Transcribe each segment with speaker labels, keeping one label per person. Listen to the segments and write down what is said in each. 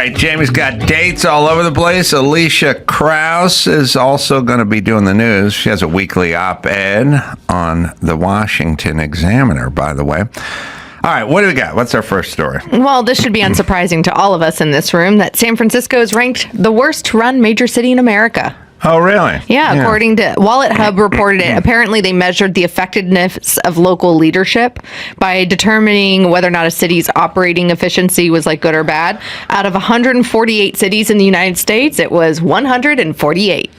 Speaker 1: right, Jamie's got dates all over the place. Alicia Krause is also going to be doing the news. She has a weekly op-ed on the Washington Examiner, by the way. All right, what do we got? What's our first story?
Speaker 2: Well, this should be unsurprising to all of us in this room that San Francisco is ranked the worst run major city in America.
Speaker 1: Oh, really?
Speaker 2: Yeah, according to Wallet Hub reported it. Apparently, they measured the effectiveness of local leadership by determining whether or not a city's operating efficiency was like good or bad. Out of 148 cities in the United States, it was 148.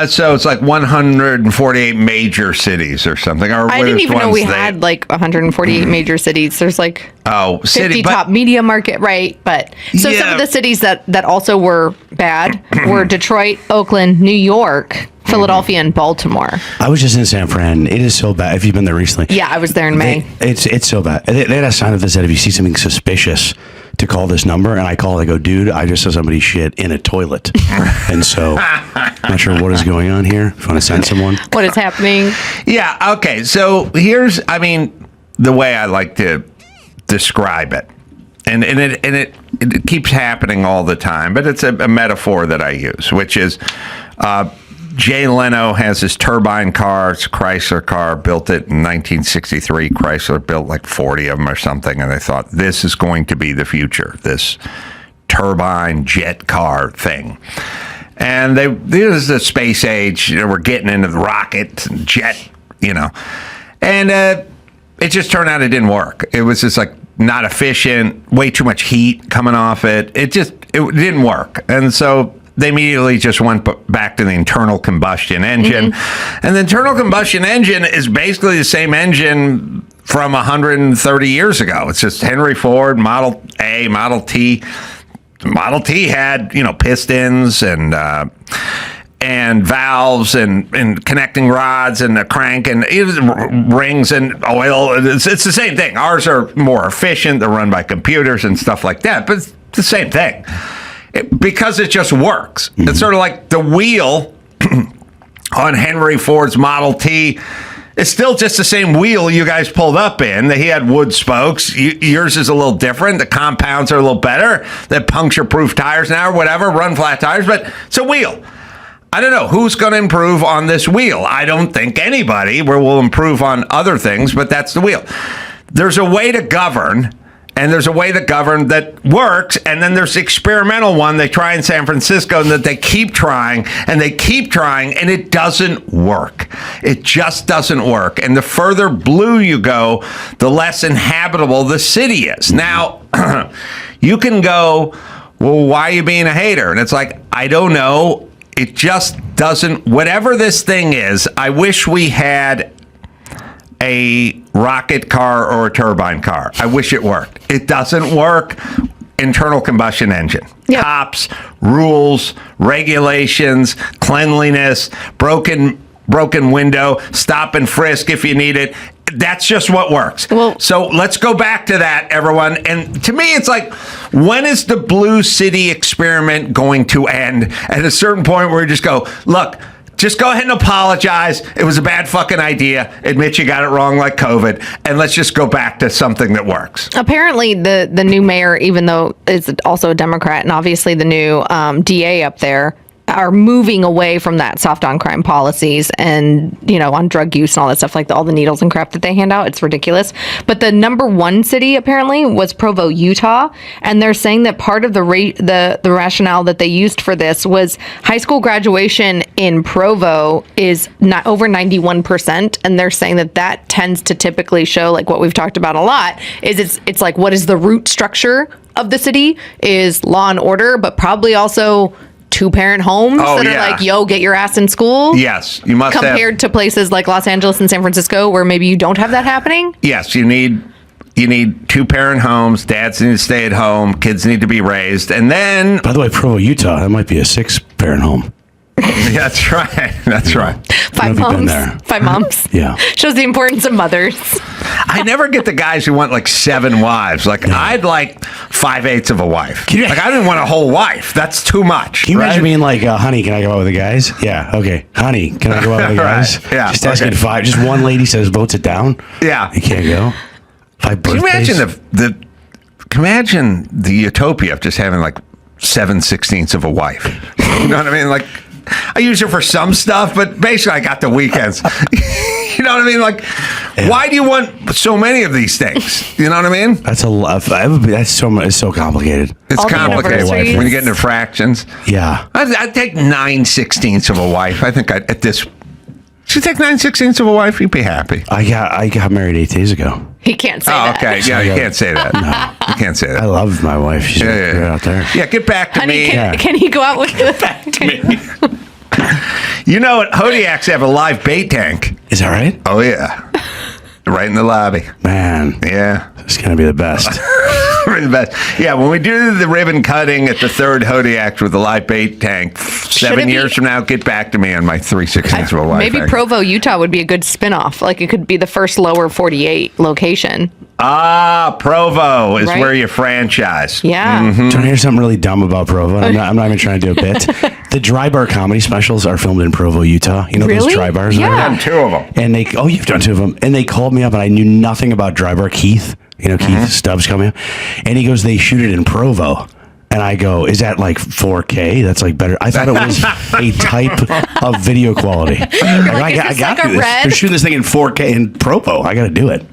Speaker 1: So it's like 148 major cities or something. Or
Speaker 2: I didn't even know we had like 148 major cities. There's like 50 top media market, right? But so some of the cities that also were bad were Detroit, Oakland, New York, Philadelphia, and Baltimore.
Speaker 3: I was just in San Fran. It is so bad. Have you been there recently?
Speaker 2: Yeah, I was there in May.
Speaker 3: It's so bad. They had a sign that said if you see something suspicious, to call this number, and I call it. I go, dude, I just saw somebody shit in a toilet, and so I'm not sure what is going on here. If you want to send someone,
Speaker 2: what is happening?
Speaker 1: Yeah. Okay. So here's, the way I like to describe it, and it keeps happening all the time, but it's a metaphor that I use, which is. Jay Leno has his turbine car. It's a Chrysler car, built it in 1963. Chrysler built like 40 of them or something, and they thought, this is going to be the future, this turbine jet car thing. And this is the space age. We're getting into the rocket and jet, And it just turned out it didn't work. It was just like not efficient, way too much heat coming off it. It didn't work. And so they immediately just went back to the internal combustion engine. Mm-hmm. And the internal combustion engine is basically the same engine from 130 years ago. It's just Henry Ford, Model A, Model T. Model T had, pistons and valves and connecting rods and a crank and rings and oil. It's the same thing. Ours are more efficient. They're run by computers and stuff like that. But it's the same thing. Because it just works. Mm-hmm. It's sort of like the wheel on Henry Ford's Model T. It's still just the same wheel you guys pulled up in. He had wood spokes. Yours is a little different. The compounds are a little better. They have puncture-proof tires now or whatever, run flat tires, but it's a wheel. I don't know who's going to improve on this wheel. I don't think anybody will improve on other things, but that's the wheel. There's a way to govern. And there's a way to govern that works, and then there's the experimental one they try in San Francisco and that they keep trying, and it doesn't work. It just doesn't work. And the further blue you go, the less inhabitable the city is. Now, you can go, well, why are you being a hater? And it's like, I don't know. It just doesn't, whatever this thing is, I wish we had a rocket car or a turbine car. I wish it worked. It doesn't work. Internal combustion engine. Yep. Cops, rules, regulations, cleanliness, broken window, stop and frisk if you need it. That's just what works. Well, so let's go back to that, everyone. And to me, it's like, when is the Blue City experiment going to end? At a certain point where you just go, look, just go ahead and apologize. It was a bad fucking idea. Admit you got it wrong like COVID. And let's just go back to something that works.
Speaker 2: Apparently, the new mayor, even though is also a Democrat, and obviously the new DA up there, are moving away from that soft on crime policies and, on drug use and all that stuff, like all the needles and crap that they hand out. It's ridiculous. But the number one city apparently was Provo, Utah. And they're saying that part of the rationale that they used for this was high school graduation in Provo is not over 91%. And they're saying that tends to typically show, like what we've talked about a lot, is it's like, what is the root structure of the city is law and order, but probably also two-parent homes are like, yo, get your ass in school.
Speaker 1: Yes, you must
Speaker 2: compared to places like Los Angeles and San Francisco where maybe you don't have that happening.
Speaker 1: Yes, you need two-parent homes. Dads need to stay at home. Kids need to be raised. And then...
Speaker 3: By the way, Provo, Utah, that might be a 6-parent home.
Speaker 1: That's right. That's right.
Speaker 2: Five moms.
Speaker 3: Yeah.
Speaker 2: Shows the importance of mothers.
Speaker 1: I never get the guys who want like 7 wives. Like, I'd like 5/8 of a wife. Like, I didn't want a whole wife. That's too much.
Speaker 3: Can you imagine being like, honey, can I go out with the guys? Yeah. Okay. Honey, can I go out with the guys?
Speaker 1: Right. Yeah.
Speaker 3: Just asking 5. Just one lady says, votes it down.
Speaker 1: Yeah.
Speaker 3: You can't go. 5 birthdays.
Speaker 1: Can you imagine imagine the utopia of just having like 7/16 of a wife. You know what I mean? Like, I use her for some stuff, but basically I got the weekends. You know what I mean? Like, why do you want so many of these things? You know what I mean?
Speaker 3: That's a lot. That's so much. It's so complicated.
Speaker 1: It's
Speaker 2: All the
Speaker 1: complicated
Speaker 2: anniversaries.
Speaker 1: when you get into fractions.
Speaker 3: Yeah.
Speaker 1: I'd take 9/16 of a wife. I think at this. Should you take 9/16 of a wife? You'd be happy.
Speaker 3: I got married 8 days ago.
Speaker 2: He can't say
Speaker 1: Oh,
Speaker 2: that.
Speaker 1: okay. Yeah, you can't say that. No, you can't say that.
Speaker 3: I love my wife. She's great out there.
Speaker 1: Yeah, get back to
Speaker 2: Honey,
Speaker 1: me.
Speaker 2: can he go out with the
Speaker 1: You know what? Hodiacs have a live bait tank.
Speaker 3: Is that right?
Speaker 1: Oh, yeah. Right in the lobby.
Speaker 3: Man,
Speaker 1: Yeah.
Speaker 3: it's gonna be the best.
Speaker 1: The best. Yeah, when we do the ribbon cutting at the third Hodiac with the live bait tank, 7
Speaker 2: it
Speaker 1: years
Speaker 2: be-
Speaker 1: from now, get back to me on my 3/16 of a wife.
Speaker 2: Maybe Provo, Utah would be a good spinoff. Like it could be the first lower 48 location.
Speaker 1: Provo is
Speaker 2: Right?
Speaker 1: where you franchise.
Speaker 2: Yeah.
Speaker 3: Do you want to hear something really dumb about Provo? I'm not even trying to do a bit. The dry bar comedy specials are filmed in Provo, Utah. You know those
Speaker 2: Really?
Speaker 3: dry bars?
Speaker 2: Yeah.
Speaker 1: I've done 2 of them.
Speaker 3: And you've done 2 of them. And they called me up, and I knew nothing about dry bar. Keith, Keith Stubbs coming up, and he goes, they shoot it in Provo. And I go, is that like 4K? That's like better. I thought it was a type of video quality. Like, I
Speaker 2: this
Speaker 3: got
Speaker 2: like a
Speaker 3: this.
Speaker 2: red?
Speaker 3: They're shooting this thing in 4K in Provo. I got to do it.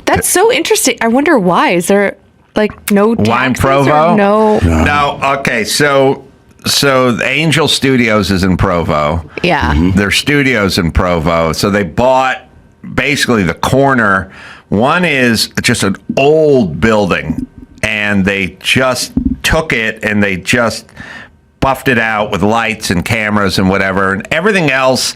Speaker 2: That's so interesting. I wonder why. Is there like no taxes
Speaker 1: Why in
Speaker 2: or
Speaker 1: Provo?
Speaker 2: No.
Speaker 1: No, okay, so the Angel Studios is in Provo.
Speaker 2: Yeah.
Speaker 1: Their studios in Provo. So they bought basically the corner. One is just an old building, and they just took it and they just buffed it out with lights and cameras and whatever. And everything else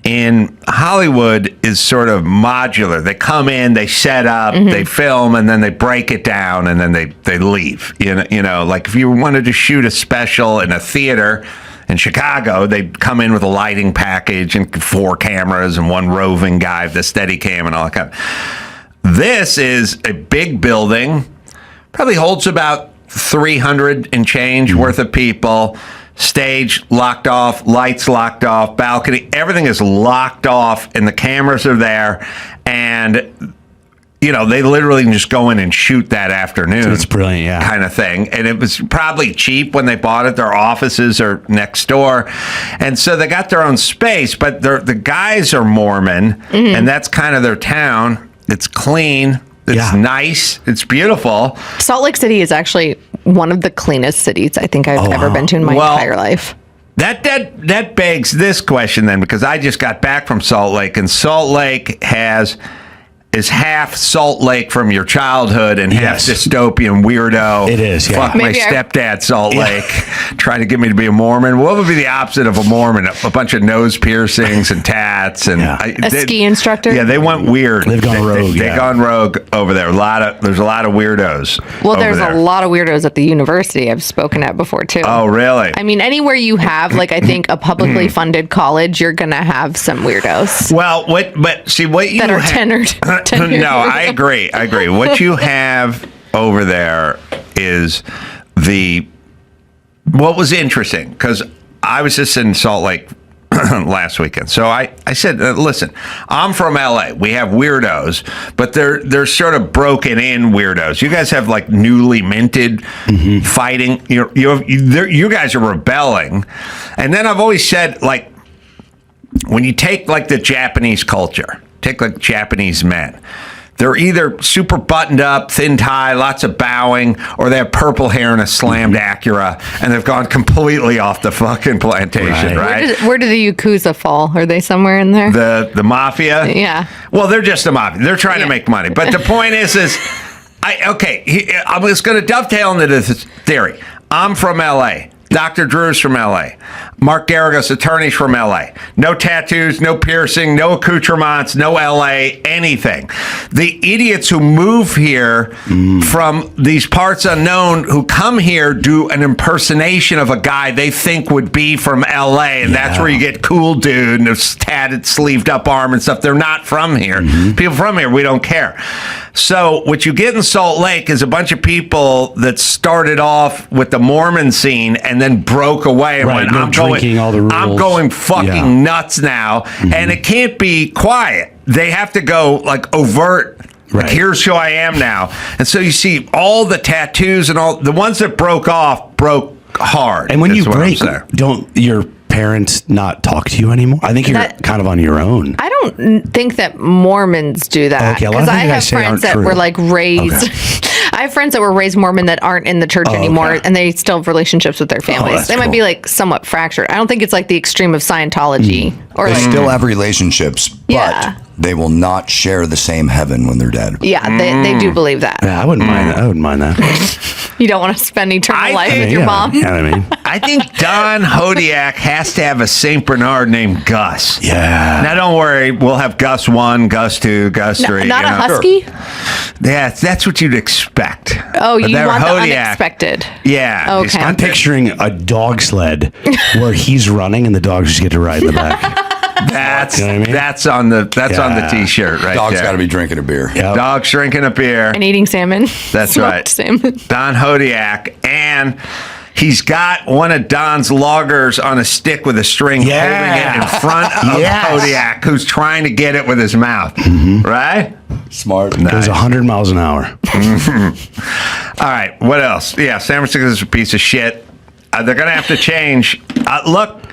Speaker 1: in Hollywood is sort of modular. They come in, they set up, they film, and then they break it down, and then they leave. You know, like if you wanted to shoot a special in a theater in Chicago, they'd come in with a lighting package and 4 cameras and 1 roving guy with the Steadicam and all that kind of. This is a big building, probably holds about 300 and change worth of people. Stage locked off, lights locked off, balcony, everything is locked off, and the cameras are there. And, they literally can just go in and shoot that afternoon.
Speaker 3: It's brilliant, yeah.
Speaker 1: Kind of thing. And it was probably cheap when they bought it. Their offices are next door. And so they got their own space, but the guys are Mormon, and that's kind of their town. It's clean. It's nice. It's beautiful.
Speaker 2: Salt Lake City is actually one of the cleanest cities I think I've ever been to in my entire life.
Speaker 1: That begs this question then, because I just got back from Salt Lake, and Salt Lake is half Salt Lake from your childhood and half dystopian weirdo.
Speaker 3: It is, yeah.
Speaker 1: Fuck my stepdad, Salt Lake, trying to get me to be a Mormon. What would be the opposite of a Mormon? A bunch of nose piercings and tats and
Speaker 2: a ski instructor.
Speaker 1: Yeah, they went weird.
Speaker 3: They've gone rogue.
Speaker 1: They've gone rogue over there. There's a lot of weirdos.
Speaker 2: Well,
Speaker 1: over
Speaker 2: there's
Speaker 1: there.
Speaker 2: a lot of weirdos at the university I've spoken at before too.
Speaker 1: Oh, really?
Speaker 2: I mean, anywhere you have, like, I think a publicly funded college, you're going to have some weirdos.
Speaker 1: Well, what you
Speaker 2: that are tenured.
Speaker 1: No, I agree. What you have over there is what was interesting, because I was just in Salt Lake last weekend. So I said, listen, I'm from LA. We have weirdos, but they're sort of broken in weirdos. You guys have like newly minted fighting. You guys are rebelling. And then I've always said, like, when you take like the Japanese culture, take like Japanese men, they're either super buttoned up, thin tie, lots of bowing, or they have purple hair and a slammed Acura, and they've gone completely off the fucking plantation, right?
Speaker 2: Where do the Yakuza fall? Are they somewhere in there?
Speaker 1: The mafia?
Speaker 2: Yeah.
Speaker 1: Well, they're just a mafia. They're trying to make money. But the point is I'm just going to dovetail into this theory. I'm from L.A. Dr. Drew's from L.A. Mark Garagos, attorney's from L.A. No tattoos, no piercing, no accoutrements, no L.A., anything. The idiots who move here from these parts unknown, who come here, do an impersonation of a guy they think would be from L.A., and that's where you get cool dude and a tatted, sleeved up arm and stuff. They're not from here. People from here, we don't care. So what you get in Salt Lake is a bunch of people that started off with the Mormon scene and then broke away and went, I'm going fucking nuts now. And it can't be quiet. They have to go like overt
Speaker 3: Right.
Speaker 1: Like, here's who I am now. And so you see all the tattoos and all the ones that broke hard.
Speaker 3: And when
Speaker 1: is
Speaker 3: you
Speaker 1: what I'm
Speaker 3: break,
Speaker 1: saying.
Speaker 3: don't your parents not talk to you anymore? I think you're kind of on your own.
Speaker 2: I don't think that Mormons do that,
Speaker 3: Okay, a lot of
Speaker 2: because I
Speaker 3: things I
Speaker 2: have
Speaker 3: say
Speaker 2: friends
Speaker 3: aren't
Speaker 2: that
Speaker 3: true.
Speaker 2: were like raised.
Speaker 3: Okay.
Speaker 2: I have friends that were raised Mormon that aren't in the church anymore,
Speaker 3: okay.
Speaker 2: and they still have relationships with their families.
Speaker 3: that's
Speaker 2: They might
Speaker 3: cool.
Speaker 2: be like somewhat fractured. I don't think it's like the extreme of Scientology or
Speaker 4: They
Speaker 2: like
Speaker 4: still have relationships, but
Speaker 2: Yeah.
Speaker 4: they will not share the same heaven when they're dead.
Speaker 2: they do believe that.
Speaker 3: Yeah, I wouldn't mind that. I wouldn't mind that.
Speaker 2: You don't want to spend eternal
Speaker 1: I
Speaker 2: life
Speaker 1: think-
Speaker 2: with your
Speaker 3: Yeah,
Speaker 2: mom.
Speaker 3: You know what I mean?
Speaker 1: I think Don Hodiak has to have a St. Bernard named Gus.
Speaker 3: Yeah.
Speaker 1: Now, don't worry. We'll have Gus 1, Gus 2, Gus 3.
Speaker 2: Not
Speaker 1: you
Speaker 2: a
Speaker 1: know.
Speaker 2: husky?
Speaker 1: Yeah, that's what you'd expect.
Speaker 2: Oh, you
Speaker 1: But
Speaker 2: want the
Speaker 1: Hodiak-
Speaker 2: unexpected.
Speaker 1: Yeah. he's
Speaker 2: Okay.
Speaker 3: I'm picturing a dog sled where he's running and the dogs just get to ride in the back.
Speaker 1: That's
Speaker 3: You know what I mean?
Speaker 1: that's on the
Speaker 3: Yeah.
Speaker 1: t-shirt right
Speaker 4: Dog's
Speaker 1: there.
Speaker 4: got to be drinking a beer.
Speaker 3: Yep.
Speaker 1: Dog's drinking a beer.
Speaker 2: And eating salmon.
Speaker 1: That's
Speaker 2: Smoked
Speaker 1: right.
Speaker 2: salmon.
Speaker 1: Don Hodiak, and he's got one of Don's loggers on a stick with a string
Speaker 3: Yeah.
Speaker 1: holding it in front of
Speaker 3: Yes.
Speaker 1: Hodiak, who's trying to get it with his mouth. Right?
Speaker 4: Smart.
Speaker 3: Goes 100 miles an hour.
Speaker 1: All right. What else? Yeah, San Francisco is a piece of shit. They're going to have to change. Look,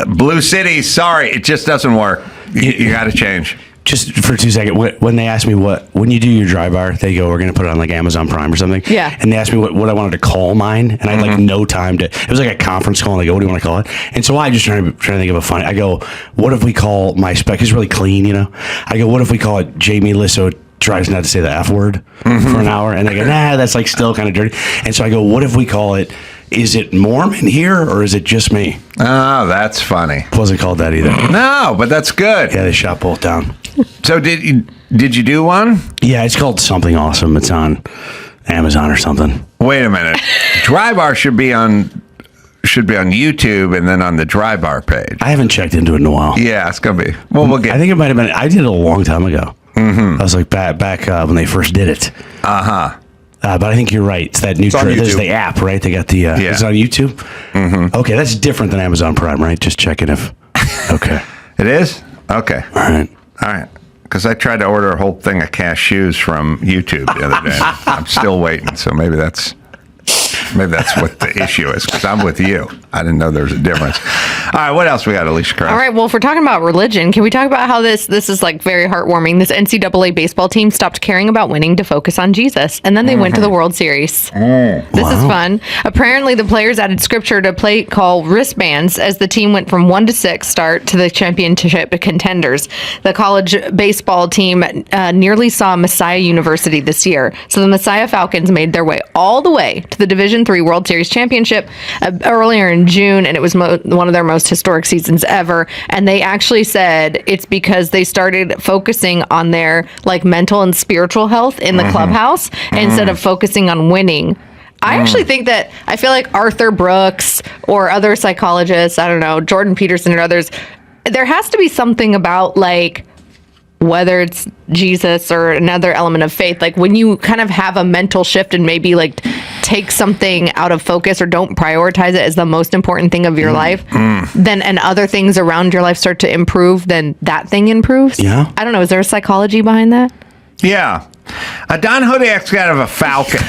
Speaker 1: Blue City, sorry, it just doesn't work. You got to change.
Speaker 3: Just for 2 seconds, when they asked me when you do your dry bar, they go, we're going to put it on like Amazon Prime or something.
Speaker 2: Yeah.
Speaker 3: And they asked me what I wanted to call mine. And I had like no time to, it was like a conference call. And I go, what do you want to call it? And so I just trying to think of a funny, I go, what if we call my spec? It's really clean, you know? I go, what if we call it Jamie Lisso tries not to say the F word for an hour? And they go, nah, that's like still kind of dirty. And so I go, what if we call it, is it Mormon here or is it just me?
Speaker 1: Oh, that's funny.
Speaker 3: Wasn't called that either.
Speaker 1: No, but that's good.
Speaker 3: Yeah, they shot both down.
Speaker 1: So did you do one?
Speaker 3: Yeah, it's called Something Awesome. It's on Amazon or something.
Speaker 1: Wait a minute. Dry bar should be on YouTube and then on the Dry Bar page.
Speaker 3: I haven't checked into it in a while.
Speaker 1: Yeah, it's gonna be. Well, we'll get.
Speaker 3: I think it might have been. I did it a long time ago. I was like back when they first did it. But I think you're right. It's that new.
Speaker 4: on
Speaker 3: There's
Speaker 4: YouTube.
Speaker 3: the app, right? They got the.
Speaker 1: Yeah.
Speaker 3: Is it on YouTube? Okay, that's different than Amazon Prime, right? Just checking if. Okay.
Speaker 1: It is? Okay.
Speaker 3: All
Speaker 1: All right. Because I tried to order a whole thing of cashews from YouTube the other day. I'm still waiting, so maybe that's what the issue is. Because I'm with you. I didn't know there was a difference. All right, what else we got, Alicia Krause?
Speaker 2: All right. Well, if we're talking about religion, can we talk about how this is like very heartwarming? This NCAA baseball team stopped caring about winning to focus on Jesus, and then they went to the World Series. This is fun. Apparently, the players added scripture to play call wristbands as the team went from 1-6 start to the championship contenders. The college baseball team nearly saw Messiah University this year, so the Messiah Falcons made their way all the way to the Division III World Series championship earlier in June, and it was one of their most historic seasons ever. And they actually said it's because they started focusing on their like mental and spiritual health in the clubhouse instead of focusing on winning. I actually think that I feel like Arthur Brooks or other psychologists, I don't know, Jordan Peterson or others, there has to be something about like whether it's Jesus or another element of faith, like when you kind of have a mental shift and maybe like take something out of focus or don't prioritize it as the most important thing of your life, then and other things around your life start to improve, then that thing improves.
Speaker 3: Yeah.
Speaker 2: I don't know. Is there a psychology behind that?
Speaker 1: Yeah. Don Hodiak's got to have a Falcon.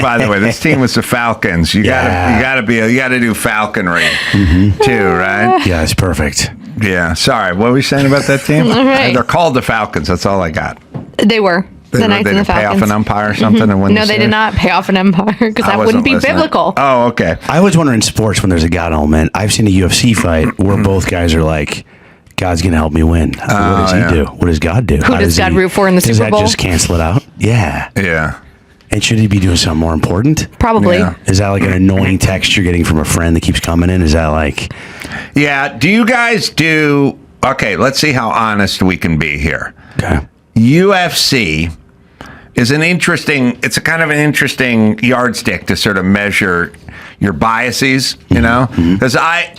Speaker 1: By the way, this team was the Falcons. You gotta do falconry too, right?
Speaker 3: Yeah, it's perfect.
Speaker 1: Yeah. Sorry, what were we saying about that team?
Speaker 2: All right.
Speaker 1: They're called the Falcons. That's all I got.
Speaker 2: They were. The Knights and the
Speaker 1: didn't pay off
Speaker 2: Falcons.
Speaker 1: an umpire or something and win
Speaker 2: No,
Speaker 1: the
Speaker 2: they
Speaker 1: series?
Speaker 2: did not pay off an empire because
Speaker 1: I
Speaker 2: that
Speaker 1: wasn't
Speaker 2: wouldn't be
Speaker 1: listening.
Speaker 2: biblical.
Speaker 1: Oh, okay.
Speaker 3: I always wonder in sports when there's a God element. I've seen a UFC fight where both guys are like, God's going to help me win. What does he do? What does God do?
Speaker 2: Who
Speaker 3: How
Speaker 2: does God root for in the
Speaker 3: does
Speaker 2: Super Bowl?
Speaker 3: Does that just cancel it out? Yeah.
Speaker 1: Yeah.
Speaker 3: And should he be doing something more important?
Speaker 2: Probably.
Speaker 1: Yeah.
Speaker 3: Is that like an annoying text you're getting from a friend that keeps coming in? Is that like...
Speaker 1: Yeah. Do you guys do... Okay, let's see how honest we can be here.
Speaker 3: Okay.
Speaker 1: UFC is it's a kind of an interesting yardstick to sort of measure your biases, you know? Because I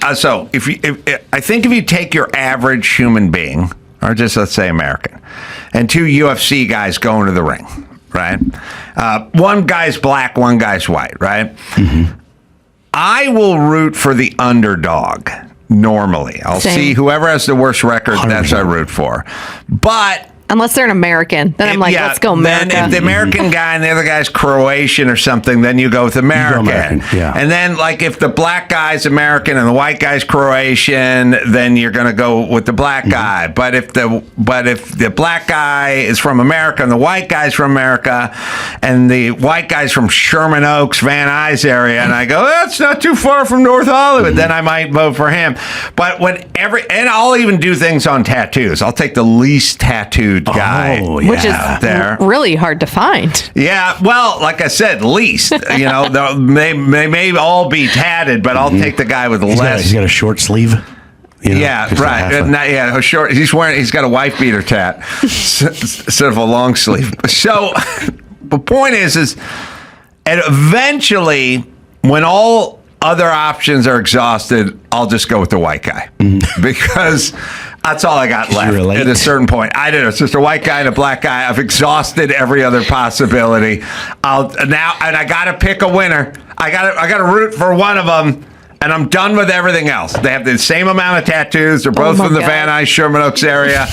Speaker 1: think if you take your average human being, or just let's say American, and two UFC guys go into the ring, right? One guy's black, one guy's white, right? I will root for the underdog. Normally, I'll
Speaker 2: Same.
Speaker 1: see whoever has the worst record. That's
Speaker 3: 100%.
Speaker 1: I root for. But
Speaker 2: Unless they're an American. Then I'm like, let's go America.
Speaker 1: Then if the American guy and the other guy's Croatian or something, then you go with American.
Speaker 3: Yeah.
Speaker 1: And then, like, if the black guy's American and the white guy's Croatian, then you're going to go with the black guy. But if the black guy is from America and the white guy's from America and the white guy's from Sherman Oaks, Van Nuys area, and I go, that's not too far from North Hollywood, then I might vote for him. But and I'll even do things on tattoos. I'll take the least tattooed guy,
Speaker 2: which is
Speaker 1: there.
Speaker 2: really hard to find.
Speaker 1: Yeah, well, like I said, least. They may all be tatted, but I'll take the guy with less.
Speaker 3: He's got a short sleeve.
Speaker 1: Yeah, right. Short. He's got a wife beater tat instead of a long sleeve. So the point is, and eventually, when all other options are exhausted, I'll just go with the white guy because that's all I got left at a certain point. It's just a white guy and a black guy. I've exhausted every other possibility. And I got to pick a winner. I got to root for one of them. And I'm done with everything else. They have the same amount of tattoos. They're both from the Van Nuys, Sherman Oaks area.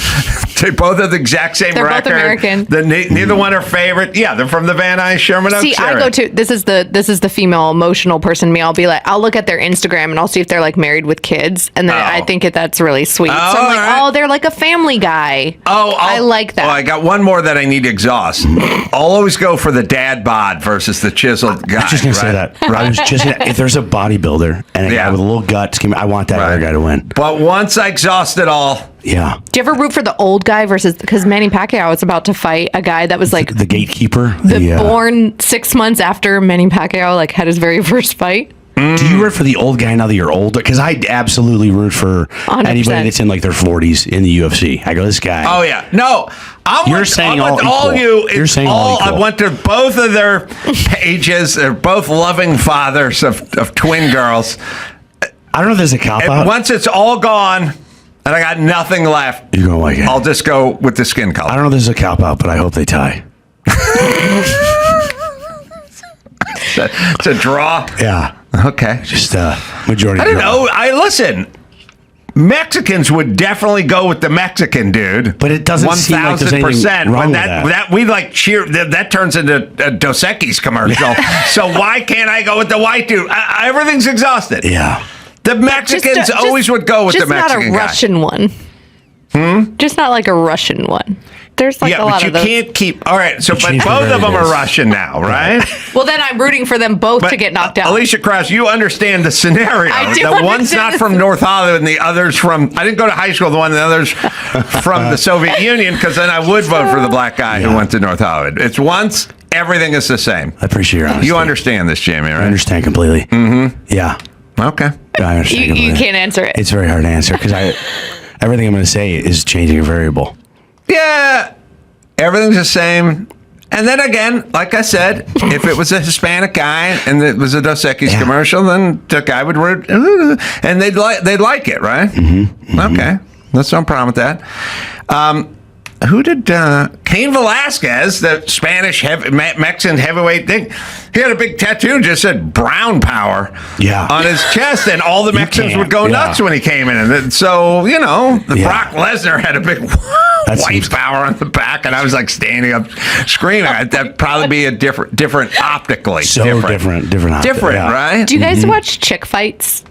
Speaker 1: They both have the exact same record.
Speaker 2: They're both American.
Speaker 1: Neither one are favorite. Yeah, they're from the Van Nuys, Sherman Oaks area.
Speaker 2: I go to this is the female emotional person. Me, I'll be like, I'll look at their Instagram and I'll see if they're like married with kids, and then I think that's really sweet. So I'm like, right. They're like a family guy. I like that.
Speaker 1: I got one more that I need to exhaust. I'll always go for the dad bod versus the chiseled guy.
Speaker 3: I was just gonna say that. I was just if there's a bodybuilder and a guy with a little gut, I want that other guy to win.
Speaker 1: But once I exhaust it all.
Speaker 3: Yeah.
Speaker 2: Do you ever root for the old guy because Manny Pacquiao was about to fight a guy that was like
Speaker 3: the gatekeeper,
Speaker 2: born 6 months after Manny Pacquiao like had his very first fight?
Speaker 3: Do you root for the old guy now that you're older? Because I absolutely root for 100%. Anybody that's in like their 40s in the UFC. I go, this guy.
Speaker 1: Oh yeah, no.
Speaker 3: You're saying all equal. You're saying all equal.
Speaker 1: I went to both of their pages. They're both loving fathers of twin girls.
Speaker 3: I don't know if there's a cop-out.
Speaker 1: Once it's all gone and I got nothing left,
Speaker 3: you're going to like it.
Speaker 1: I'll just go with the skin color.
Speaker 3: I don't know if there's a cop-out, but I hope they tie.
Speaker 1: It's a draw?
Speaker 3: Yeah.
Speaker 1: Okay.
Speaker 3: Just majority
Speaker 1: I don't know. Listen. Mexicans would definitely go with the Mexican dude,
Speaker 3: but it doesn't seem like there's anything wrong with that.
Speaker 1: We like cheer. That turns into a Dos Equis commercial. So why can't I go with the white dude? Everything's exhausted.
Speaker 3: Yeah.
Speaker 1: The Mexicans always would go with the Mexican guy.
Speaker 2: Just not a Russian one. Just not like a Russian one. There's like a lot of those.
Speaker 1: Yeah, but you can't keep. All right, so but both of them are Russian now, right?
Speaker 2: Well, then I'm rooting for them both to get knocked out.
Speaker 1: Alicia Krause, you understand the scenario.
Speaker 2: I do.
Speaker 1: The one's not from North Hollywood and the other's from. I didn't go to high school. The other's from the Soviet Union, because then I would vote for the black guy who went to North Hollywood. It's once. Everything is the same.
Speaker 3: I appreciate your honesty.
Speaker 1: You understand this, Jamie, right?
Speaker 3: I understand completely.
Speaker 1: Mm-hmm.
Speaker 3: Yeah.
Speaker 1: Okay.
Speaker 3: I understand completely.
Speaker 2: You can't answer it.
Speaker 3: It's very hard to answer because everything I'm going to say is changing a variable.
Speaker 1: Yeah. Everything's the same. And then again, like I said, if it was a Hispanic guy and it was a Dos Equis commercial, then the guy would root, and they'd like it, right? Mm-hmm. Okay. That's no problem with that. Who did Cain Velasquez, the Spanish Mexican heavyweight thing? He had a big tattoo that just said "Brown Power" on his chest, and all the Mexicans would go nuts when he came in. And so, Brock Lesnar had a big white power on the back, and I was like standing up screaming. That'd probably be a different optically.
Speaker 3: So different
Speaker 1: right?
Speaker 2: Do you guys watch chick fights?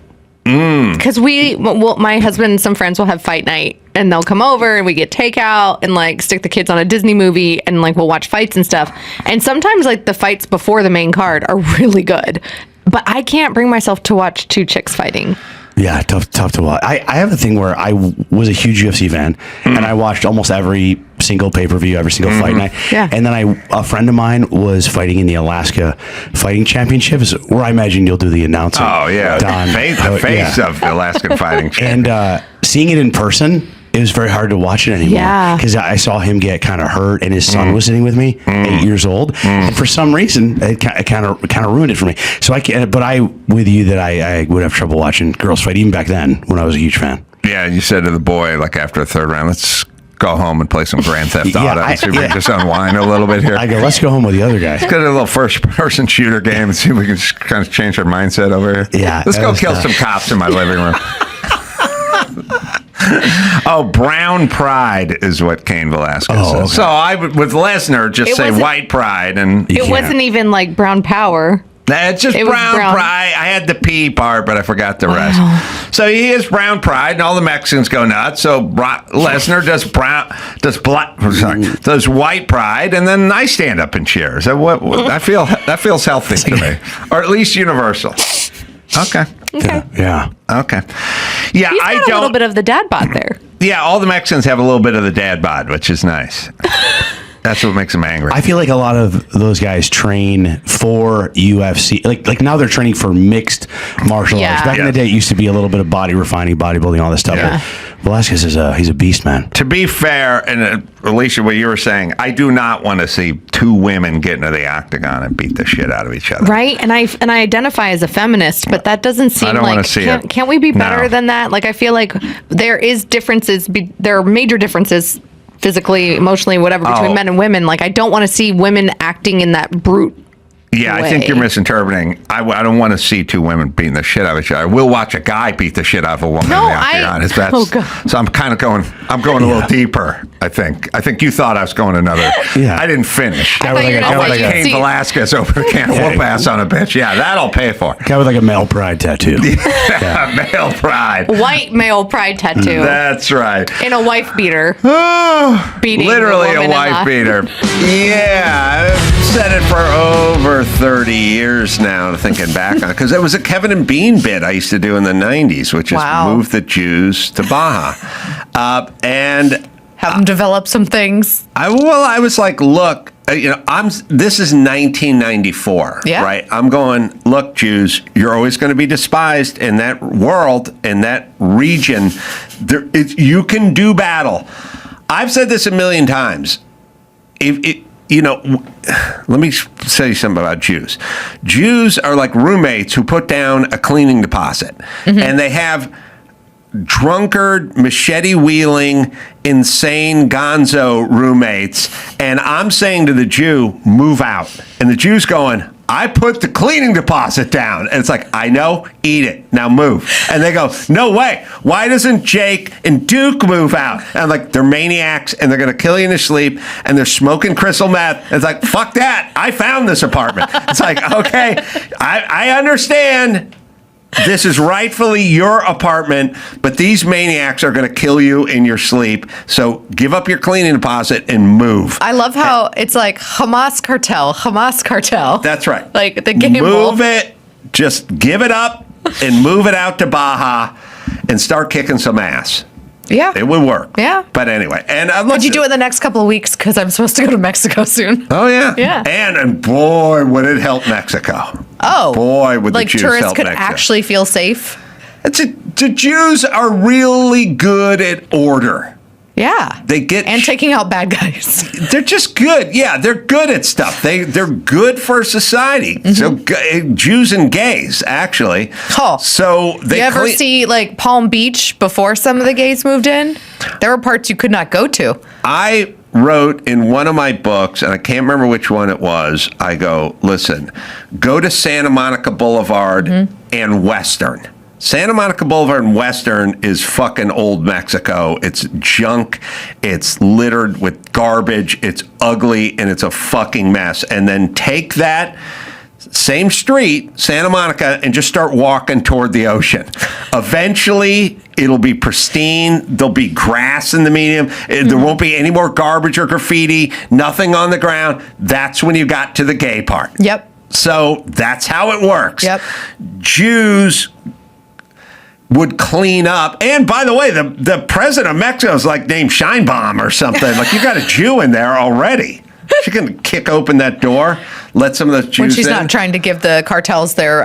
Speaker 2: Because my husband and some friends will have fight night, and they'll come over and we get takeout and like stick the kids on a Disney movie, and like we'll watch fights and stuff. And sometimes like the fights before the main card are really good, but I can't bring myself to watch two chicks fighting.
Speaker 3: Yeah, tough to watch. I have a thing where I was a huge UFC fan, and I watched almost every single pay-per-view, every single fight night.
Speaker 2: Yeah.
Speaker 3: And then a friend of mine was fighting in the Alaska Fighting Championships, where I imagine you'll do the announcing.
Speaker 1: Oh, yeah. The face of the Alaskan Fighting Championships.
Speaker 3: And seeing it in person, it was very hard to watch it anymore.
Speaker 2: Yeah.
Speaker 3: Because I saw him get kind of hurt, and his son was sitting with me, 8 years old. And for some reason, it kind of ruined it for me. So I with you that I would have trouble watching girls fight, even back then when I was a huge fan.
Speaker 1: Yeah, you said to the boy, like after the third round, let's go home and play some Grand Theft Auto and see if we can just unwind a little bit here.
Speaker 3: I go, let's go home with the other guy.
Speaker 1: Let's get a little first-person shooter game and see if we can just kind of change our mindset over here.
Speaker 3: Yeah.
Speaker 1: Let's go kill some cops in my living room. Oh, brown pride is what Cain Velasquez says.
Speaker 3: okay.
Speaker 1: So I would, with Lesnar, just say white pride, and
Speaker 2: It wasn't even like brown power.
Speaker 1: it's just
Speaker 2: It was
Speaker 1: brown,
Speaker 2: brown.
Speaker 1: pride. I had the P part, but I forgot the rest. So he is brown pride, and all the Mexicans go nuts. So Lesnar does white pride, and then I stand up and cheer. So I feel that feels healthy to me, or at least universal. Okay.
Speaker 3: Yeah.
Speaker 1: Okay. Yeah,
Speaker 2: He's
Speaker 1: I
Speaker 2: got a
Speaker 1: don't.
Speaker 2: little bit of the dad bod there.
Speaker 1: Yeah, all the Mexicans have a little bit of the dad bod, which is nice. That's what makes them angry.
Speaker 3: I feel like a lot of those guys train for UFC. Like now they're training for mixed martial
Speaker 2: Yeah.
Speaker 3: arts. Back in the day, it used to be a little bit of body refining, bodybuilding, all this stuff.
Speaker 1: Yeah.
Speaker 3: But Velasquez is he's a beast, man.
Speaker 1: To be fair, and Alicia, what you were saying, I do not want to see two women get into the octagon and beat the shit out of each other.
Speaker 2: Right, and I identify as a feminist, but that doesn't seem
Speaker 1: don't wanna
Speaker 2: like
Speaker 1: see it.
Speaker 2: can't we be better
Speaker 1: No.
Speaker 2: than that? Like I feel like there is differences. There are major differences, physically, emotionally, whatever, between men and women. Like I don't want to see women acting in that brute.
Speaker 1: Yeah, I think
Speaker 2: way.
Speaker 1: you're misinterpreting. I don't want to see two women beating the shit out of each other. I will watch a guy beat the shit out of a woman.
Speaker 2: No,
Speaker 1: in the octagon.
Speaker 2: oh, God.
Speaker 1: So I'm kind of going. I'm going a little deeper. I think you thought I was going another.
Speaker 3: Yeah.
Speaker 1: I didn't finish.
Speaker 2: I thought you were
Speaker 1: I'll
Speaker 2: gonna
Speaker 1: watch
Speaker 2: say you'd
Speaker 1: Cain
Speaker 2: see-
Speaker 1: Velasquez over the can whoop ass on a bitch. Yeah, that'll pay for it.
Speaker 3: Guy with like a male pride tattoo.
Speaker 1: Male pride.
Speaker 2: White male pride tattoo
Speaker 1: That's right.
Speaker 2: and a wife beater.
Speaker 1: Oh,
Speaker 2: Beating
Speaker 1: literally
Speaker 2: the
Speaker 1: a
Speaker 2: woman in
Speaker 1: wife
Speaker 2: the-
Speaker 1: beater. Yeah, I've said it for over 30 years now, thinking back on it, because it was a Kevin and Bean bit I used to do in the 90s, which is
Speaker 2: Wow.
Speaker 1: move the Jews to Baja. And
Speaker 5: Have them develop some things.
Speaker 1: I was like, look, this is 1994,
Speaker 5: Yeah.
Speaker 1: right? I'm going, look, Jews, you're always going to be despised in that world, in that region. You can do battle. I've said this a million times. Let me say something about Jews. Jews are like roommates who put down a cleaning deposit, and they have drunkard, machete-wielding, insane gonzo roommates, and I'm saying to the Jew, move out. And the Jew's going, I put the cleaning deposit down. And it's like, I know, eat it. Now move. And they go, no way. Why doesn't Jake and Duke move out? And I'm like, they're maniacs, and they're going to kill you in your sleep, and they're smoking crystal meth. And it's like, fuck that. I found this apartment. It's like, okay, I understand. This is rightfully your apartment, but these maniacs are going to kill you in your sleep. So give up your cleaning deposit and move.
Speaker 5: I love how it's like Hamas cartel.
Speaker 1: That's right.
Speaker 5: Like the game.
Speaker 1: Move it. Just give it up and move it out to Baja and start kicking some ass.
Speaker 5: Yeah.
Speaker 1: It would work.
Speaker 5: Yeah.
Speaker 1: But anyway, and
Speaker 5: Would you do it the next couple of weeks? Because I'm supposed to go to Mexico soon.
Speaker 1: Oh yeah.
Speaker 5: Yeah.
Speaker 1: And boy, would it help Mexico.
Speaker 5: Oh.
Speaker 1: Boy, would
Speaker 5: like
Speaker 1: the Jews
Speaker 5: tourists
Speaker 1: help
Speaker 5: could
Speaker 1: Mexico.
Speaker 5: actually feel safe.
Speaker 1: The Jews are really good at order.
Speaker 5: Yeah.
Speaker 1: They get
Speaker 5: and taking out bad guys.
Speaker 1: They're just good. Yeah, they're good at stuff. They're good for society. So Jews and gays, actually.
Speaker 5: Oh.
Speaker 1: So they
Speaker 5: You ever see like Palm Beach before some of the gays moved in? There were parts you could not go to.
Speaker 1: I wrote in one of my books, and I can't remember which one it was, I go, listen, go to Santa Monica Boulevard and Western. Santa Monica Boulevard and Western is fucking old Mexico. It's junk. It's littered with garbage. It's ugly, and it's a fucking mess. And then take that same street, Santa Monica, and just start walking toward the ocean. Eventually, it'll be pristine. There'll be grass in the medium. There won't be any more garbage or graffiti, nothing on the ground. That's when you got to the gay part.
Speaker 5: Yep.
Speaker 1: So that's how it works.
Speaker 5: Yep.
Speaker 1: Jews would clean up. And by the way, the president of Mexico is like named Scheinbaum or something. Like, you got a Jew in there already. She can kick open that door, let some of those Jews
Speaker 5: When she's
Speaker 1: in.
Speaker 5: not trying to give the cartels their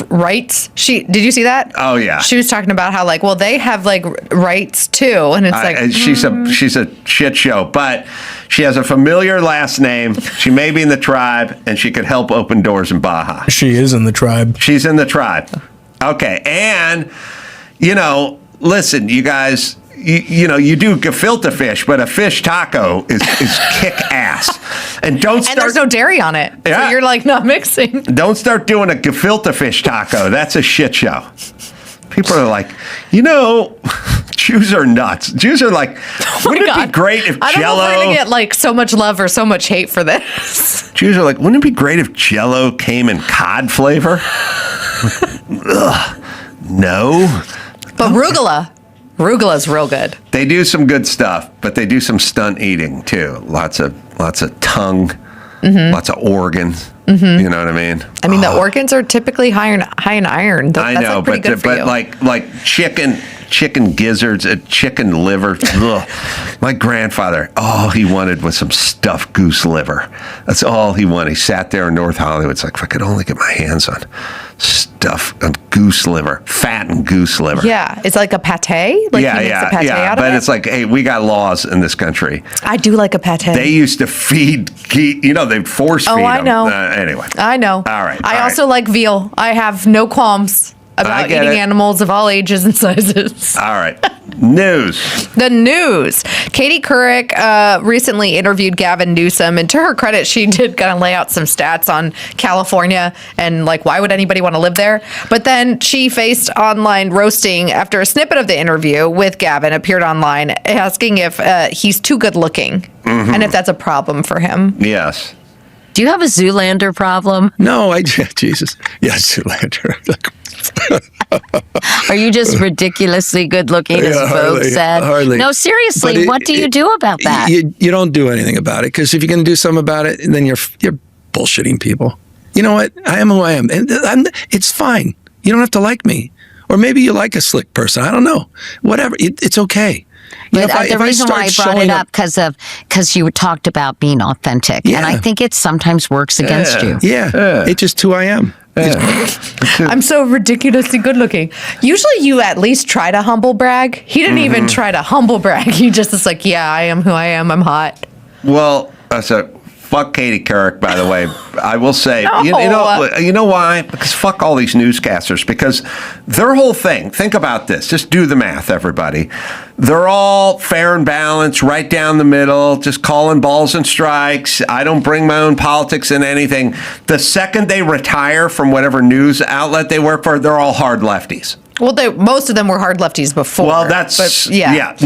Speaker 5: rights. Did you see that?
Speaker 1: Oh, yeah.
Speaker 5: She was talking about how like, well, they have like rights too, and it's like
Speaker 1: she's a shit show, but she has a familiar last name. She may be in the tribe, and she could help open doors in Baja.
Speaker 6: She is in the tribe.
Speaker 1: She's in the tribe. Okay, and listen, you guys. You do gefilte fish, but a fish taco is kick ass. And don't start.
Speaker 5: and there's no dairy on it,
Speaker 1: Yeah.
Speaker 5: so you're like not mixing.
Speaker 1: Don't start doing a gefilte fish taco. That's a shit show. People are like, Jews are nuts. Jews are like, wouldn't it be great if
Speaker 5: I don't know if we're
Speaker 1: Jell-O...
Speaker 5: going to get like so much love or so much hate for this.
Speaker 1: Jews are like, wouldn't it be great if Jell-O came in cod flavor? Ugh, no.
Speaker 5: But Rugula's real good.
Speaker 1: They do some good stuff, but they do some stunt eating too. Lots of tongue, lots of organs. You know what I mean?
Speaker 5: I mean, the organs are typically high in iron.
Speaker 1: I
Speaker 5: That's
Speaker 1: know,
Speaker 5: like pretty good for you.
Speaker 1: like chicken gizzards, chicken liver. Ugh. My grandfather, all he wanted was some stuffed goose liver. That's all he wanted. He sat there in North Hollywood. It's like, if I could only get my hands on goose liver, fattened goose liver.
Speaker 5: Yeah, it's like a pate. Like he makes a pate out of
Speaker 1: but
Speaker 5: it?
Speaker 1: it's like, hey, we got laws in this country.
Speaker 5: I do like a pate.
Speaker 1: They used to feed, they'd force feed them.
Speaker 5: I know.
Speaker 1: Anyway.
Speaker 5: I know.
Speaker 1: All right.
Speaker 5: I also like veal. I have no qualms about eating animals of all ages and sizes.
Speaker 1: All right. News.
Speaker 5: The news. Katie Couric recently interviewed Gavin Newsom, and to her credit, she did kind of lay out some stats on California and like why would anybody want to live there. But then she faced online roasting after a snippet of the interview with Gavin appeared online, asking if he's too good looking and if that's a problem for him.
Speaker 1: Yes.
Speaker 6: Do you have a Zoolander problem?
Speaker 7: No, Jesus. Yes, Zoolander.
Speaker 6: Are you just ridiculously good looking, as Vogue
Speaker 7: hardly,
Speaker 6: said?
Speaker 7: hardly.
Speaker 6: No, seriously, what do you do about that?
Speaker 7: You don't do anything about it, because if you're going to do something about it, then you're bullshitting people. You know what? I am who I am. And it's fine. You don't have to like me. Or maybe you like a slick person. I don't know. Whatever. It's okay.
Speaker 6: But the reason why I brought it up because you talked about being authentic, and I think it sometimes works against you.
Speaker 7: Yeah, it's just who I am.
Speaker 5: I'm so ridiculously good looking. Usually you at least try to humble brag. He didn't even try to humble brag. He just is like, yeah, I am who I am. I'm hot.
Speaker 1: Well, fuck Katie Couric, by the way. I will say,
Speaker 5: No.
Speaker 1: you know why? Because fuck all these newscasters. Because their whole thing, think about this. Just do the math, everybody. They're all fair and balanced, right down the middle, just calling balls and strikes. I don't bring my own politics in anything. The second they retire from whatever news outlet they work for, they're all hard lefties.
Speaker 5: Well, most of them were hard lefties before.
Speaker 1: Well, that's yes,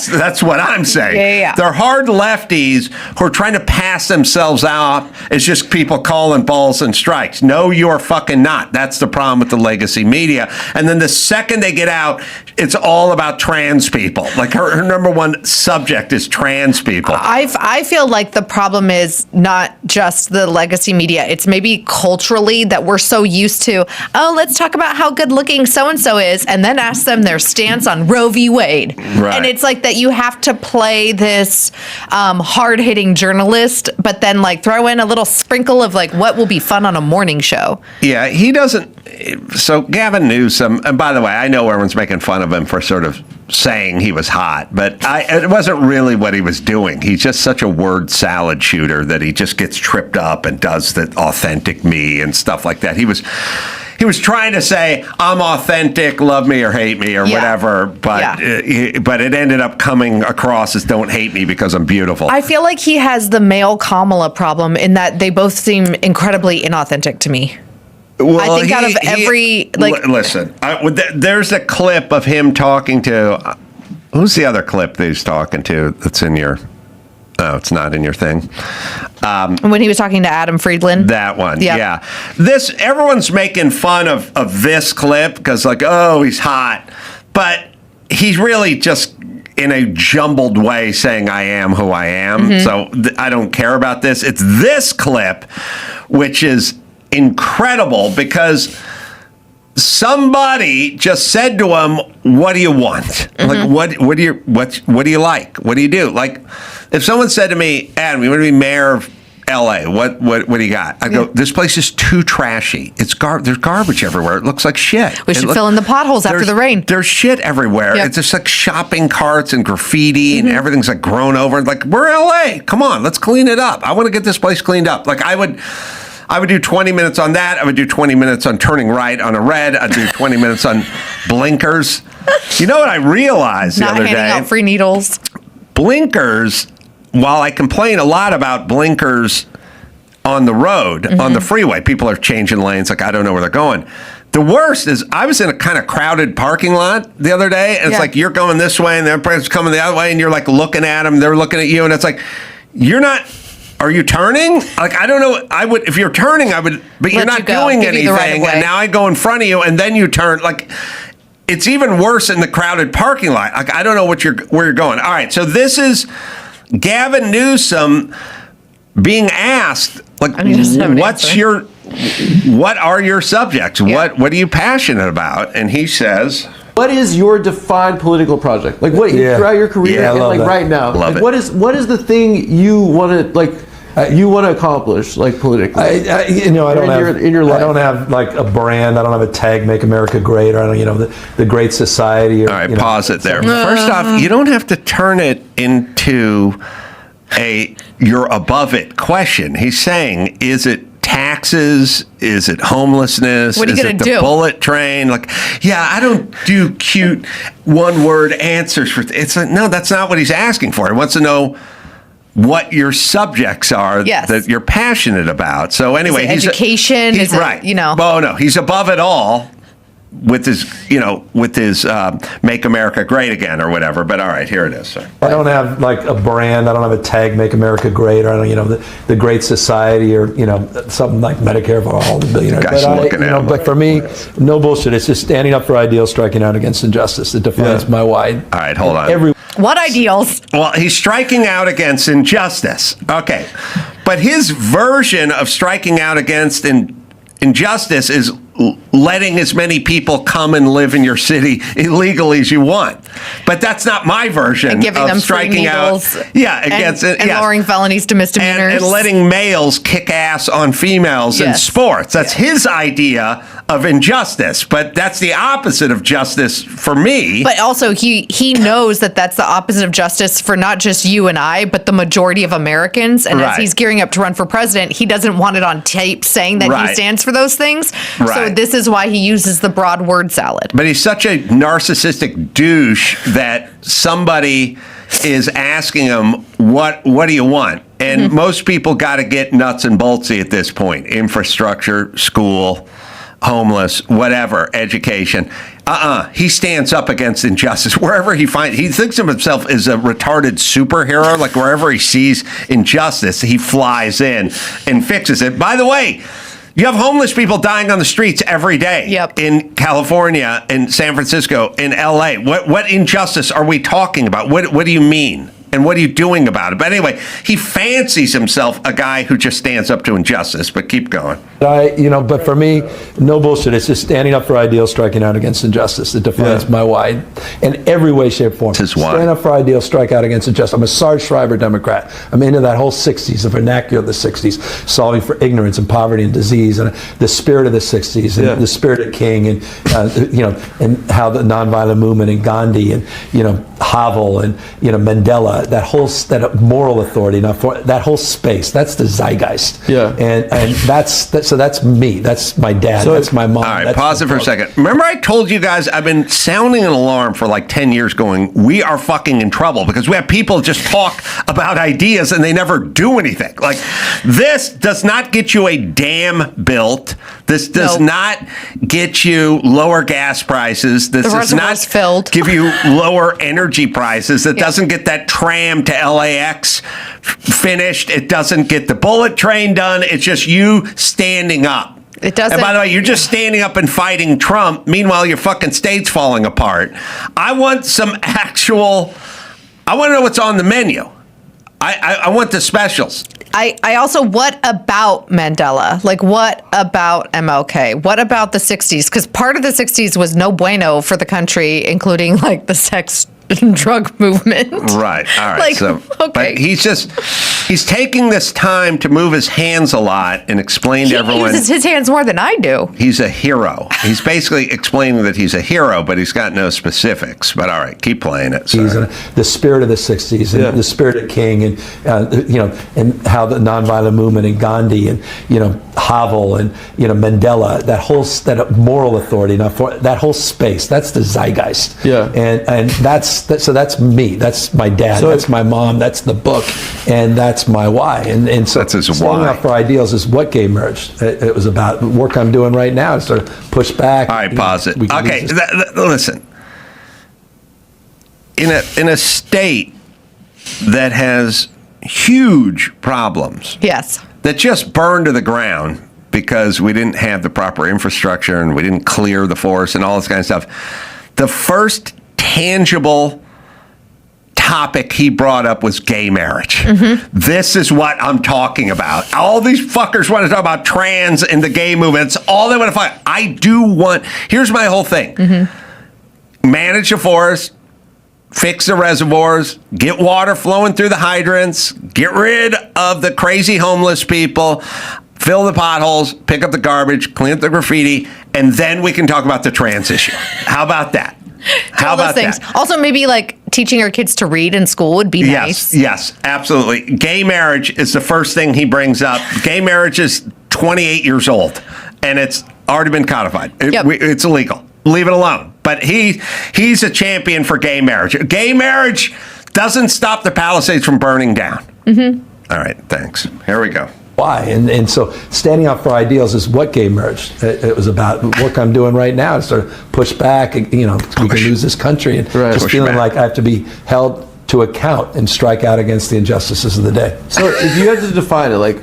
Speaker 1: that's what I'm saying.
Speaker 5: Yeah.
Speaker 1: They're hard lefties who are trying to pass themselves out as just people calling balls and strikes. No, you're fucking not. That's the problem with the legacy media. And then the second they get out, it's all about trans people. Like her number one subject is trans people.
Speaker 5: I feel like the problem is not just the legacy media. It's maybe culturally that we're so used to, let's talk about how good looking so-and-so is, and then ask them their stance on Roe v. Wade.
Speaker 1: Right.
Speaker 5: And it's like that you have to play this hard-hitting journalist, but then like throw in a little sprinkle of like what will be fun on a morning show.
Speaker 1: Yeah, he doesn't. So Gavin Newsom, and by the way, I know everyone's making fun of him for sort of saying he was hot, but it wasn't really what he was doing. He's just such a word salad shooter that he just gets tripped up and does the authentic me and stuff like that. He was trying to say, I'm authentic, love me or hate me or whatever, but it ended up coming across as don't hate me because I'm beautiful.
Speaker 5: I feel like he has the male Kamala problem in that they both seem incredibly inauthentic to me.
Speaker 1: Well,
Speaker 5: I think out of every, like...
Speaker 1: Listen, there's a clip of him talking to... who's the other clip that he's talking to that's in your... Oh, it's not in your thing.
Speaker 5: When he was talking to Adam Friedland?
Speaker 1: That one,
Speaker 5: Yep.
Speaker 1: yeah. Everyone's making fun of this clip because like, oh, he's hot. But he's really just in a jumbled way saying I am who I am. So I don't care about this. It's this clip, which is incredible because somebody just said to him, what do you want? Like, what do you like? What do you do? Like, if someone said to me, Adam, you want to be mayor of LA, what do you got? I go, this place is too trashy. There's garbage everywhere. It looks like shit.
Speaker 5: We should fill in the potholes after the rain.
Speaker 1: There's shit everywhere.
Speaker 5: Yep.
Speaker 1: It's just like shopping carts and graffiti and everything's like grown over. Like, we're LA. Come on, let's clean it up. I want to get this place cleaned up. Like, I would do 20 minutes on that. I would do 20 minutes on turning right on a red. I'd do 20 minutes on blinkers. You know what I realized the other day?
Speaker 5: Not handing out free needles.
Speaker 1: Blinkers, while I complain a lot about blinkers on the road, on the freeway, people are changing lanes like I don't know where they're going. The worst is I was in a kind of crowded parking lot the other day, and it's like you're going this way and the other person's coming the other way, and you're like looking at them, they're looking at you, and it's like, you're not. Are you turning? Like, I don't know. I would, if you're turning, I would, but you're not doing anything, and now I go in front of you, and then you turn. Like, it's even worse in the crowded parking lot. Like, I don't know where you're going. All right, so this is Gavin Newsom being asked, like, what are your subjects? Yeah. What are you passionate about? And he says,
Speaker 8: what is your defined political project? Like, what throughout your career and like right now?
Speaker 1: Love it.
Speaker 8: What is the thing you want to accomplish, like, politically?
Speaker 9: I don't have
Speaker 8: in your life.
Speaker 9: I don't have like a brand. I don't have a tag, "Make America Great," or I don't, the Great Society. Or,
Speaker 1: all right, pause it there. First off, you don't have to turn it into a "you're above it" question. He's saying, is it taxes? Is it homelessness?
Speaker 5: What are you
Speaker 1: is
Speaker 5: gonna
Speaker 1: it the
Speaker 5: do?
Speaker 1: bullet train? Like, yeah, I don't do cute one-word answers for. It's like, no, that's not what he's asking for. He wants to know what your subjects are that you're passionate about. So anyway,
Speaker 5: he's education.
Speaker 1: He's right. Oh no, he's above it all with his, "Make America Great Again" or whatever. But all right, here it is, sir.
Speaker 9: I don't have like a brand. I don't have a tag, "Make America Great," or I don't, the Great Society, or something like Medicare for all the billionaires. But for me, no bullshit. It's just standing up for ideals, striking out against injustice. It defines my wide.
Speaker 1: All right, hold on.
Speaker 5: What ideals?
Speaker 1: Well, he's striking out against injustice. Okay. But his version of striking out against injustice is letting as many people come and live in your city illegally as you want. But that's not my version
Speaker 5: and giving
Speaker 1: of
Speaker 5: them
Speaker 1: striking out. Against
Speaker 5: and lowering felonies to misdemeanors.
Speaker 1: And letting males kick ass on females in sports. That's his idea of injustice. But that's the opposite of justice for me.
Speaker 5: But also he knows that that's the opposite of justice for not just you and I, but the majority of Americans. And as he's gearing up to run for president, he doesn't want it on tape saying that he stands for those things. So this is why he uses the broad word salad.
Speaker 1: But he's such a narcissistic douche that somebody is asking him, what do you want? And most people got to get nuts and boltsy at this point. Infrastructure, school, homeless, whatever, education. He stands up against injustice wherever he thinks of himself as a retarded superhero. Like, wherever he sees injustice, he flies in and fixes it. By the way, you have homeless people dying on the streets every day in California, in San Francisco, in LA. What injustice are we talking about? What do you mean? And what are you doing about it? But anyway, he fancies himself a guy who just stands up to injustice. But keep going.
Speaker 9: But for me, no bullshit. It's just standing up for ideals, striking out against injustice. It defines my wide, in every way, shape, form. Stand up for ideals, strike out against injustice. I'm a Sarge Schreiber Democrat. I'm into that whole 60s, the vernacular of the 60s, solving for ignorance and poverty and disease, and the spirit of the 60s, and the spirit of King, and and how the nonviolent movement, and Gandhi, and Havel, and Mandela, that moral authority, that whole space. That's the zeitgeist. And that's me. That's my dad. That's my mom.
Speaker 1: All right, pause it for a second. Remember, I told you guys I've been sounding an alarm for like 10 years, going, we are fucking in trouble because we have people just talk about ideas and they never do anything. Like, this does not get you a dam built. This does not get you lower gas prices. This does not give you lower energy prices. It doesn't get that tram to LAX finished. It doesn't get the bullet train done. It's just you standing up.
Speaker 5: It doesn't.
Speaker 1: And by the way, you're just standing up and fighting Trump. Meanwhile, your fucking state's falling apart. I want I want to know what's on the menu. I want the specials.
Speaker 5: I also, what about Mandela? Like, what about MLK? What about the 60s? Because part of the 60s was no bueno for the country, including like the sex and drug movement.
Speaker 1: Right. All right. But he's taking this time to move his hands a lot and explain to everyone.
Speaker 5: He uses his hands more than I do.
Speaker 1: He's a hero. He's basically explaining that he's a hero, but he's got no specifics. But all right, keep playing it.
Speaker 9: He's the spirit of the 60s, and the spirit of King, and and how the nonviolent movement, and Gandhi, and Havel and Mandela, that moral authority, that whole space, that's the zeitgeist.
Speaker 8: Yeah.
Speaker 9: And that's me. That's my dad.
Speaker 8: So
Speaker 9: that's my mom. That's the book, and that's my why. And so
Speaker 1: That's his
Speaker 9: standing
Speaker 1: why.
Speaker 9: up for ideals is what Gay Merged. It was about work I'm doing right now to sort of push back.
Speaker 1: All right, pause it. Okay, listen. In a state that has huge problems,
Speaker 5: Yes.
Speaker 1: that just burned to the ground because we didn't have the proper infrastructure and we didn't clear the forest and all this kind of stuff. The first tangible topic he brought up was gay marriage. This is what I'm talking about. All these fuckers want to talk about trans and the gay movement. It's all they want to fight. Here's my whole thing. Manage the forest, fix the reservoirs, get water flowing through the hydrants, get rid of the crazy homeless people, fill the potholes, pick up the garbage, clean up the graffiti, and then we can talk about the trans issue. How about that? How
Speaker 5: All those
Speaker 1: about
Speaker 5: things.
Speaker 1: that?
Speaker 5: Also, maybe like teaching our kids to read in school would be nice.
Speaker 1: Yes, absolutely. Gay marriage is the first thing he brings up. Gay marriage is 28 years old, and it's already been codified. It's illegal. Leave it alone. But he's a champion for gay marriage. Gay marriage doesn't stop the Palisades from burning down. All right, thanks. Here we go.
Speaker 9: Why? And so standing up for ideals is what Gay Merged. It was about work I'm doing right now to sort of push back. We can lose this country, and just
Speaker 1: Push
Speaker 9: feeling
Speaker 1: back.
Speaker 9: like I have to be held to account and strike out against the injustices of the day.
Speaker 8: So if you had to define it, like,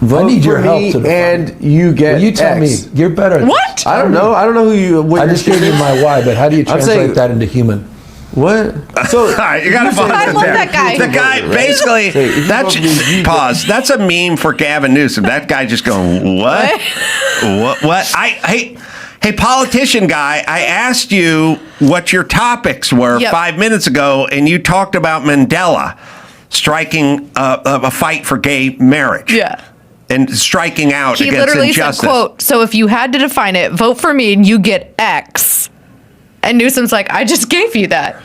Speaker 9: I need your help to define
Speaker 8: and
Speaker 9: it.
Speaker 8: you get
Speaker 9: Well, you tell
Speaker 8: X.
Speaker 9: me. You're better at
Speaker 5: What?
Speaker 9: this.
Speaker 8: I don't know. I don't know who you. What
Speaker 9: I
Speaker 8: your
Speaker 9: just gave
Speaker 8: shit
Speaker 9: you
Speaker 8: is.
Speaker 9: my why, but how do you
Speaker 8: I'm
Speaker 9: translate
Speaker 8: saying-
Speaker 9: that into human?
Speaker 8: What? So
Speaker 1: All right, you got to pause
Speaker 5: I
Speaker 1: it
Speaker 5: love
Speaker 1: there.
Speaker 5: that guy.
Speaker 1: The guy, basically,
Speaker 8: Hey, if you
Speaker 1: that's
Speaker 8: vote for me, you
Speaker 1: pause. That's a meme for Gavin Newsom. That guy just going, what? What? Hey, politician guy, I asked you what your topics were 5 minutes ago, and you talked about Mandela striking a fight for gay marriage.
Speaker 5: Yeah.
Speaker 1: And striking out
Speaker 5: He
Speaker 1: against
Speaker 5: literally
Speaker 1: injustice.
Speaker 5: said, quote, so if you had to define it, vote for me and you get X. And Newsom's like, I just gave you that.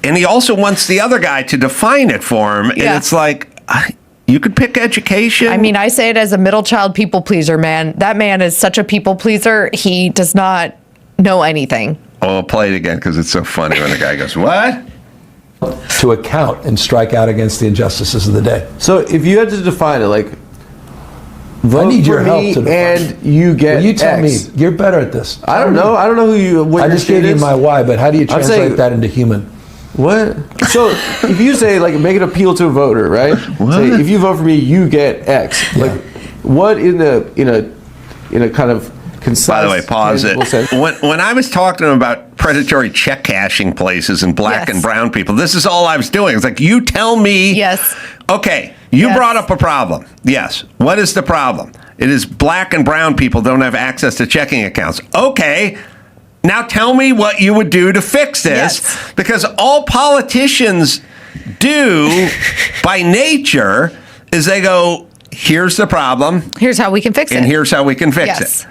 Speaker 1: And he also wants the other guy to define it for him. And it's like, you could pick education.
Speaker 5: I mean, I say it as a middle child people pleaser, man. That man is such a people pleaser. He does not know anything.
Speaker 1: Oh, I'll play it again because it's so funny when the guy goes, what?
Speaker 9: To account and strike out against the injustices of the day.
Speaker 8: So if you had to define it, like, vote
Speaker 9: I need
Speaker 8: for
Speaker 9: your help
Speaker 8: me
Speaker 9: to define
Speaker 8: and you get
Speaker 9: Well, you tell
Speaker 8: X.
Speaker 9: me. You're better at this.
Speaker 8: I don't know. I don't know who you. What
Speaker 9: I
Speaker 8: your
Speaker 9: just
Speaker 8: shit
Speaker 9: gave you
Speaker 8: is.
Speaker 9: my why, but how do you
Speaker 8: I'm saying-
Speaker 9: translate that into human?
Speaker 8: What? So if you say, like, make an appeal to a voter, right? Say, if you vote for me, you get X.
Speaker 9: Yeah.
Speaker 8: Like, what in a kind of concise.
Speaker 1: By the way, pause it.
Speaker 8: tangible sense-
Speaker 1: When I was talking about predatory check cashing places and black and brown people, this is all I was doing. It's like, you tell me.
Speaker 5: Yes.
Speaker 1: Okay, you brought up a problem. Yes. What is the problem? It is black and brown people don't have access to checking accounts. Okay. Now tell me what you would do to fix this, because all politicians do by nature is they go, here's the problem.
Speaker 5: Here's how we can fix it.
Speaker 1: And here's how we can fix it.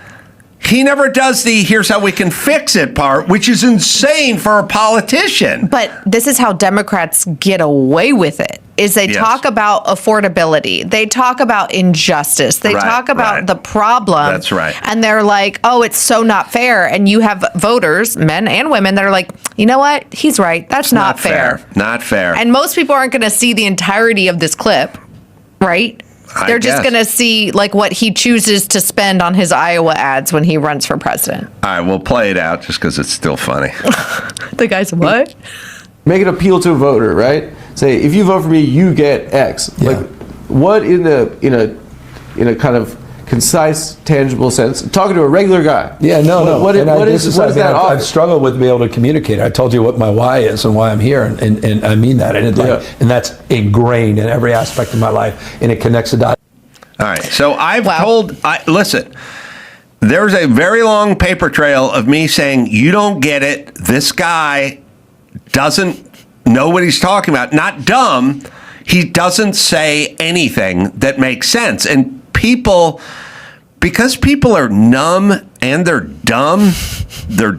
Speaker 1: He never does the here's how we can fix it part, which is insane for a politician.
Speaker 5: But this is how Democrats get away with it, is they talk about affordability. They talk about injustice. They talk about the problem.
Speaker 1: That's right.
Speaker 5: And they're like, oh, it's so not fair. And you have voters, men and women, that are like, you know what? He's right. That's not fair.
Speaker 1: Not fair.
Speaker 5: And most people aren't going to see the entirety of this clip, right? They're just going to see like what he chooses to spend on his Iowa ads when he runs for president.
Speaker 1: All right, we'll play it out just because it's still funny.
Speaker 5: The guy's what?
Speaker 8: Make an appeal to a voter, right? Say, if you vote for me, you get X.
Speaker 9: Yeah.
Speaker 8: Like, what in a kind of concise, tangible sense? Talking to a regular guy.
Speaker 9: Yeah, no.
Speaker 8: What
Speaker 9: And
Speaker 8: is that
Speaker 9: I've
Speaker 8: offer?
Speaker 9: struggled with being able to communicate. I told you what my why is and why I'm here, and I mean that. And that's ingrained in every aspect of my life, and it connects the dots.
Speaker 1: All right, so listen, there's a very long paper trail of me saying, you don't get it. This guy doesn't know what he's talking about. Not dumb. He doesn't say anything that makes sense. And people, because people are numb and they're dumb, they're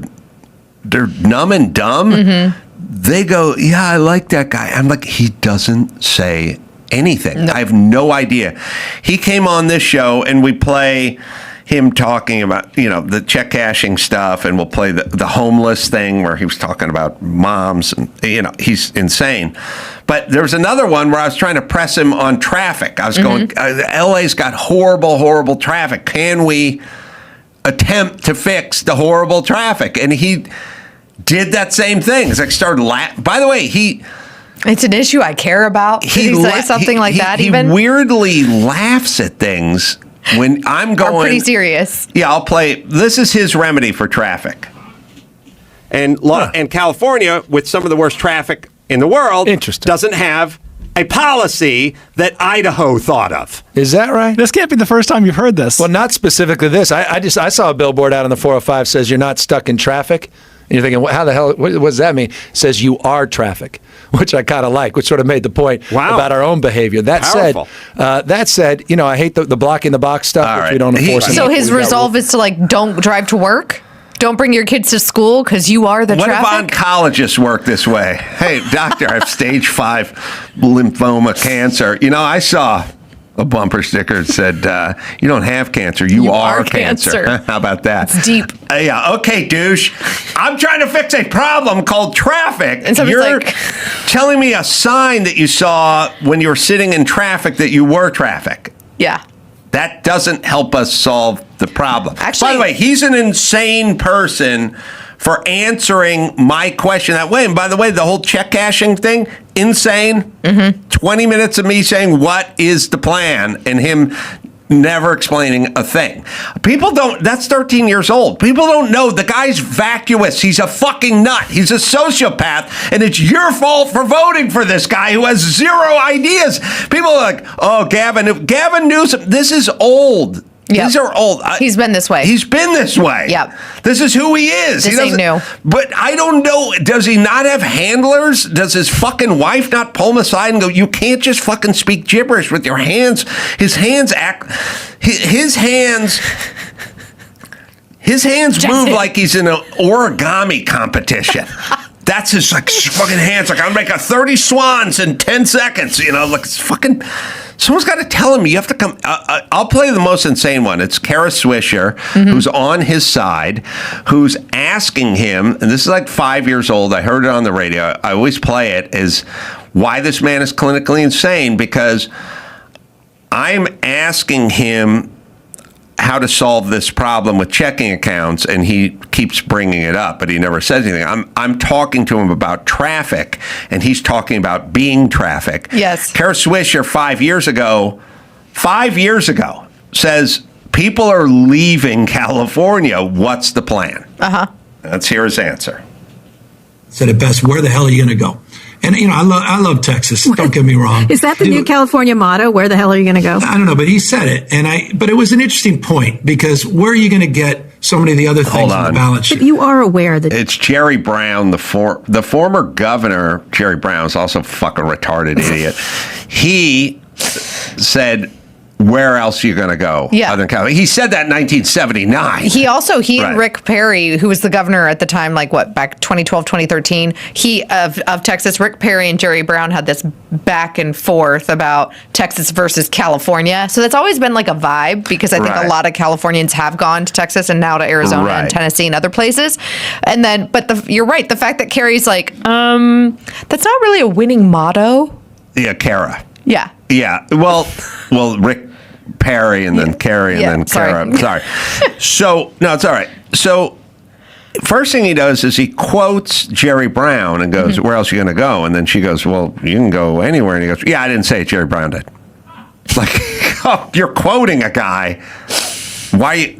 Speaker 1: numb and dumb, they go, yeah, I like that guy. I'm like, he doesn't say anything. I have no idea. He came on this show, and we play him talking about, the check cashing stuff, and we'll play the homeless thing where he was talking about moms, and, he's insane. But there was another one where I was trying to press him on traffic. I was going, LA's got horrible, horrible traffic. Can we attempt to fix the horrible traffic? And he did that same thing. It's like started laughing. By the way,
Speaker 5: it's an issue I care about. Did he say something like that even?
Speaker 1: He weirdly laughs at things when I'm going.
Speaker 5: Are pretty serious.
Speaker 1: Yeah, I'll play. This is his remedy for traffic. And California, with some of the worst traffic in the world, doesn't have a policy that Idaho thought of.
Speaker 7: Is that right?
Speaker 10: This can't be the first time you've heard this.
Speaker 7: Well, not specifically this. I saw a billboard out on the 405 says you're not stuck in traffic. And you're thinking, how the hell, what does that mean? It says you are traffic, which I kind of like, which sort of made the point about our own behavior. That said, I hate the blocking the box stuff, which we don't enforce.
Speaker 5: So his resolve is to don't drive to work? Don't bring your kids to school because you are the traffic?
Speaker 1: What if oncologists work this way? Hey, doctor, I have stage 5 lymphoma cancer. I saw a bumper sticker that said, you don't have cancer, you are cancer. How about that?
Speaker 5: It's deep.
Speaker 1: Yeah, okay, douche. I'm trying to fix a problem called traffic.
Speaker 5: And
Speaker 1: you're telling me a sign that you saw when you were sitting in traffic that you were traffic.
Speaker 5: Yeah.
Speaker 1: That doesn't help us solve the problem.
Speaker 5: Actually,
Speaker 1: by the way, he's an insane person for answering my question that way. And by the way, the whole check cashing thing, insane. 20 minutes of me saying, what is the plan? And him never explaining a thing. That's 13 years old. People don't know. The guy's vacuous. He's a fucking nut. He's a sociopath. And it's your fault for voting for this guy who has zero ideas. People are like, oh, Gavin Newsom. This is old.
Speaker 5: Yep.
Speaker 1: These are old.
Speaker 5: He's been this way.
Speaker 1: He's been this way.
Speaker 5: Yep.
Speaker 1: This is who he is.
Speaker 5: This ain't new.
Speaker 1: But I don't know. Does he not have handlers? Does his fucking wife not pull him aside and go, you can't just fucking speak gibberish with your hands? His hands move like he's in an origami competition. That's his fucking hands. Like, I'll make 30 swans in 10 seconds. It's fucking. Someone's got to tell him you have to come. I'll play the most insane one. It's Kara Swisher, who's on his side, who's asking him, and this is 5 years old. I heard it on the radio. I always play it, is why this man is clinically insane, because I'm asking him how to solve this problem with checking accounts, and he keeps bringing it up, but he never says anything. I'm talking to him about traffic, and he's talking about being traffic.
Speaker 5: Yes.
Speaker 1: Kara Swisher 5 years ago, says people are leaving California. What's the plan? Let's hear his answer.
Speaker 11: Said it best, where the hell are you going to go? And, I love Texas. Don't get me wrong.
Speaker 12: Is that the new California motto? Where the hell are you going to go?
Speaker 11: I don't know, but he said it. But it was an interesting point, because where are you going to get so many of the other things on the balance sheet?
Speaker 12: But you are aware that
Speaker 1: it's Jerry Brown, the former governor. Jerry Brown is also a fucking retarded idiot. He said, where else are you going to go?
Speaker 5: Yeah.
Speaker 1: Other than California? He said that in 1979.
Speaker 5: He and Rick Perry, who was the governor at the time, back 2012, 2013, of Texas, Rick Perry and Jerry Brown had this back and forth about Texas versus California. So that's always been a vibe, because I think a lot of Californians have gone to Texas and now to Arizona and Tennessee and other places. And then, you're right. The fact that Kerry's that's not really a winning motto.
Speaker 1: Yeah, Kara.
Speaker 5: Yeah.
Speaker 1: Yeah. Well, Rick Perry and then Carrie and then Kara. Sorry. So, no, it's all right. So, first thing he does is he quotes Jerry Brown and goes, where else are you going to go? And then she goes, well, you can go anywhere. And he goes, yeah, I didn't say it. Jerry Brown did. You're quoting a guy. Why?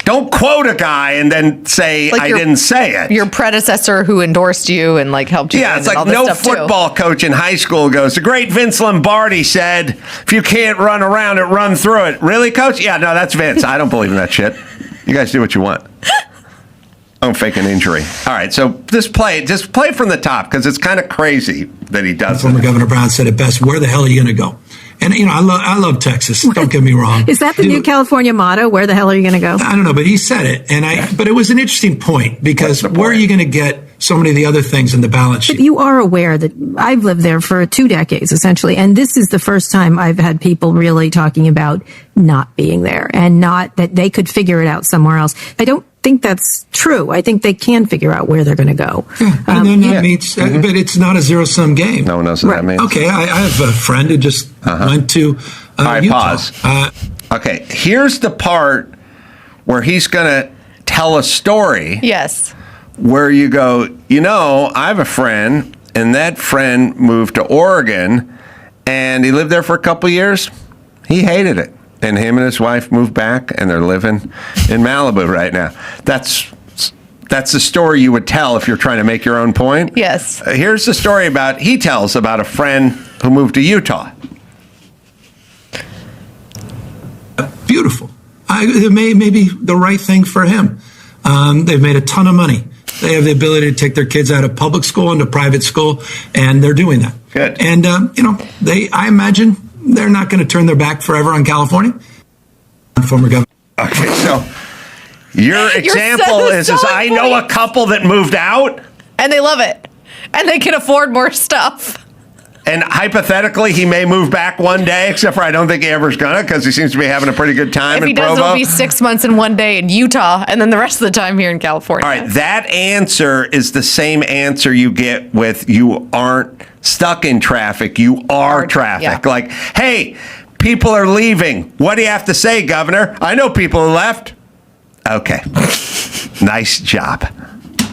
Speaker 1: Don't quote a guy and then say, I didn't say it.
Speaker 5: Your predecessor who endorsed you and helped you.
Speaker 1: Yeah, it's no football coach in high school goes, the great Vince Lombardi said, if you can't run around it, run through it. Really, coach? Yeah, no, that's Vince. I don't believe in that shit. You guys do what you want. Don't fake an injury. All right, so just play from the top, because it's kind of crazy that he does it.
Speaker 11: Former Governor Brown said it best, where the hell are you going to go? And I love Texas. Don't get me wrong.
Speaker 12: Is that the new California motto? Where the hell are you going to go?
Speaker 11: I don't know, but he said it, but it was an interesting point because where are you going to get so many of the other things in the balance sheet?
Speaker 12: But you are aware that I've lived there for 2 decades, essentially, and this is the first time I've had people really talking about not being there and not that they could figure it out somewhere else. I don't think that's true. I think they can figure out where they're going to go.
Speaker 11: Yeah, and then that means, but it's not a zero-sum game.
Speaker 1: No one knows what that means.
Speaker 11: Okay, I have a friend who just went to
Speaker 1: All right,
Speaker 11: Utah.
Speaker 1: pause. Okay, here's the part where he's going to tell a story.
Speaker 5: Yes.
Speaker 1: Where you go, I have a friend, and that friend moved to Oregon, and he lived there for a couple of years. He hated it. And him and his wife moved back, and they're living in Malibu right now. That's the story you would tell if you're trying to make your own point.
Speaker 5: Yes.
Speaker 1: Here's the story he tells about a friend who moved to Utah.
Speaker 11: Beautiful. It may be the right thing for him. They've made a ton of money. They have the ability to take their kids out of public school into private school, and they're doing that.
Speaker 1: Good.
Speaker 11: And, I imagine they're not going to turn their back forever on California. Former governor.
Speaker 1: Okay, so your example is I know a couple that moved out.
Speaker 5: And they love it. And they can afford more stuff.
Speaker 1: And hypothetically, he may move back one day, except for I don't think he ever's going to because he seems to be having a pretty good time
Speaker 5: if
Speaker 1: in
Speaker 5: he does,
Speaker 1: Provo.
Speaker 5: it'll be 6 months and 1 day in Utah, and then the rest of the time here in California.
Speaker 1: All right, that answer is the same answer you get with you aren't stuck in traffic, you are traffic.
Speaker 5: Yeah.
Speaker 1: Like, hey, people are leaving. What do you have to say, Governor? I know people who left. Okay, nice job.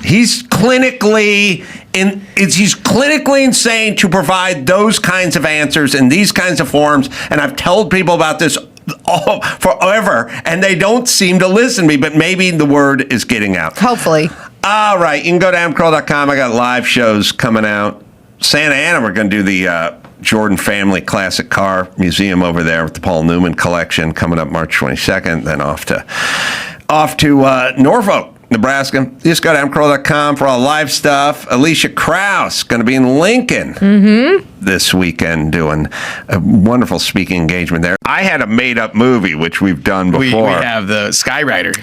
Speaker 1: He's clinically insane to provide those kinds of answers in these kinds of forms. And I've told people about this forever, and they don't seem to listen to me. But maybe the word is getting out.
Speaker 5: Hopefully.
Speaker 1: All right, you can go to adamcarolla.com. I got live shows coming out. Santa Ana, we're going to do the Jordan Family Classic Car Museum over there with the Paul Newman collection coming up March 22nd. Then off to Norfolk, Nebraska. Just go to adamcarolla.com for all live stuff. Alicia Krause going to be in Lincoln this weekend doing a wonderful speaking engagement there. I had a made-up movie, which we've done before.
Speaker 10: We have the Skyrider.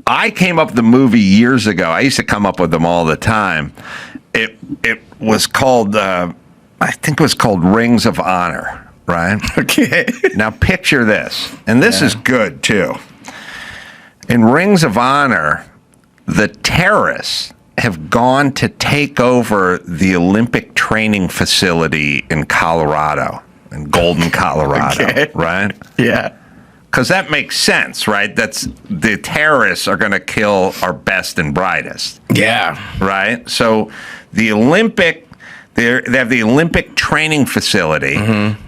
Speaker 1: I came up with the movie years ago. I used to come up with them all the time. It was called, I think it was called Rings of Honor, right?
Speaker 10: Okay.
Speaker 1: Now picture this, and this is good too. In Rings of Honor, the terrorists have gone to take over the Olympic training facility in Colorado, in Golden, Colorado, right?
Speaker 10: Yeah.
Speaker 1: Because that makes sense, right? That's the terrorists are going to kill our best and brightest.
Speaker 10: Yeah.
Speaker 1: Right? So the Olympic, they have the Olympic training facility.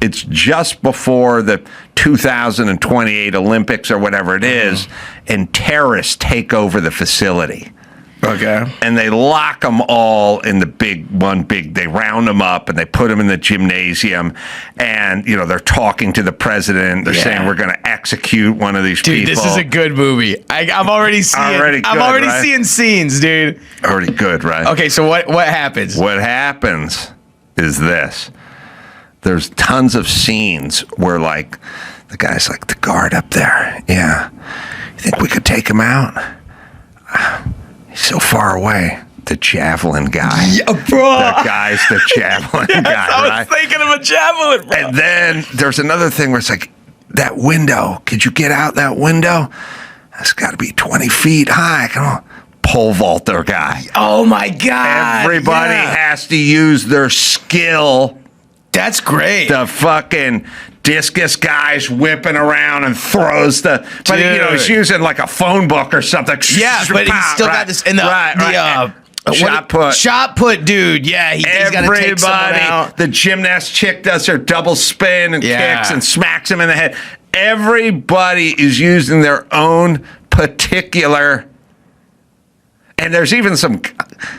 Speaker 1: It's just before the 2028 Olympics or whatever it is, and terrorists take over the facility.
Speaker 10: Okay.
Speaker 1: And they lock them all in the they round them up and they put them in the gymnasium, and they're talking to the president. They're saying we're going to execute one of these people.
Speaker 10: Dude, this is a good movie. I'm already seeing. I'm already seeing scenes, dude.
Speaker 1: Already good, right?
Speaker 10: Okay, so what happens?
Speaker 1: What happens is this. There's tons of scenes where the guy's like, the guard up there. Yeah. You think we could take him out? He's so far away. The javelin guy.
Speaker 10: Yeah, bro.
Speaker 1: The guy's the javelin guy,
Speaker 10: I was thinking of a javelin, bro.
Speaker 1: And then there's another thing where it's like, that window. Could you get out that window? That's got to be 20 feet high. Come on. Pole vaulter guy.
Speaker 10: Oh, my God.
Speaker 1: Everybody has to use their skill.
Speaker 10: That's great.
Speaker 1: The fucking discus guy's whipping around and throws but he's using like a phone book or something.
Speaker 10: Yeah, but he's still got this in the shot put, dude. Yeah, he's got to take someone out.
Speaker 1: The gymnast chick does her double spin and kicks and smacks him in the head. Everybody is using their own particular. And there's even some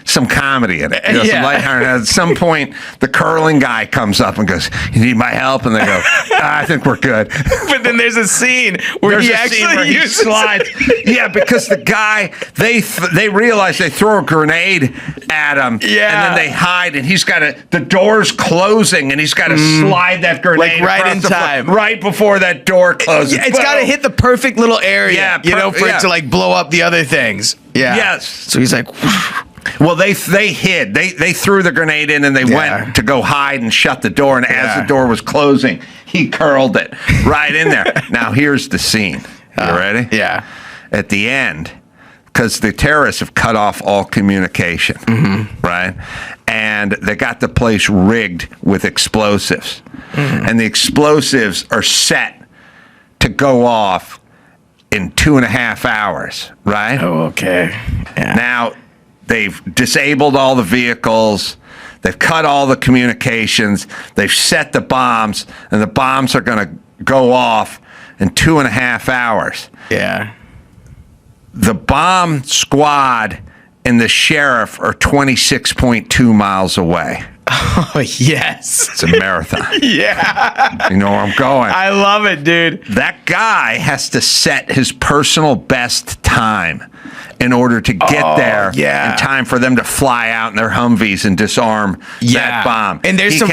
Speaker 1: some comedy in it. You know, some lighthearted. At some point, the curling guy comes up and goes, "You need my help?" And they go, "I think we're good."
Speaker 10: But then there's a scene where he actually
Speaker 1: slides. Yeah, because the guy, they realize they throw a grenade at him, and then they hide, and he's got the door's closing, and he's got to slide that grenade
Speaker 10: right in time,
Speaker 1: right before that door closes.
Speaker 10: Yeah, it's got to hit the perfect little area, for it to like blow up the other things. Yeah.
Speaker 1: Yes.
Speaker 10: So he's like,
Speaker 1: well, they hid. They threw the grenade in, and they went to go hide and shut the door. And as the door was closing, he curled it right in there. Now here's the scene. You ready?
Speaker 10: Yeah.
Speaker 1: At the end, because the terrorists have cut off all communication, right? And they got the place rigged with explosives. And the explosives are set to go off in 2.5 hours, right?
Speaker 10: Oh, okay. Yeah.
Speaker 1: Now, they've disabled all the vehicles. They've cut all the communications. They've set the bombs, and the bombs are going to go off in 2.5 hours.
Speaker 10: Yeah.
Speaker 1: The bomb squad and the sheriff are 26.2 miles away.
Speaker 10: Oh, yes.
Speaker 1: It's a marathon.
Speaker 10: Yeah.
Speaker 1: You know where I'm going.
Speaker 10: I love it, dude.
Speaker 1: That guy has to set his personal best time in order to get there in time for them to fly out in their Humvees and disarm that bomb.
Speaker 10: And there's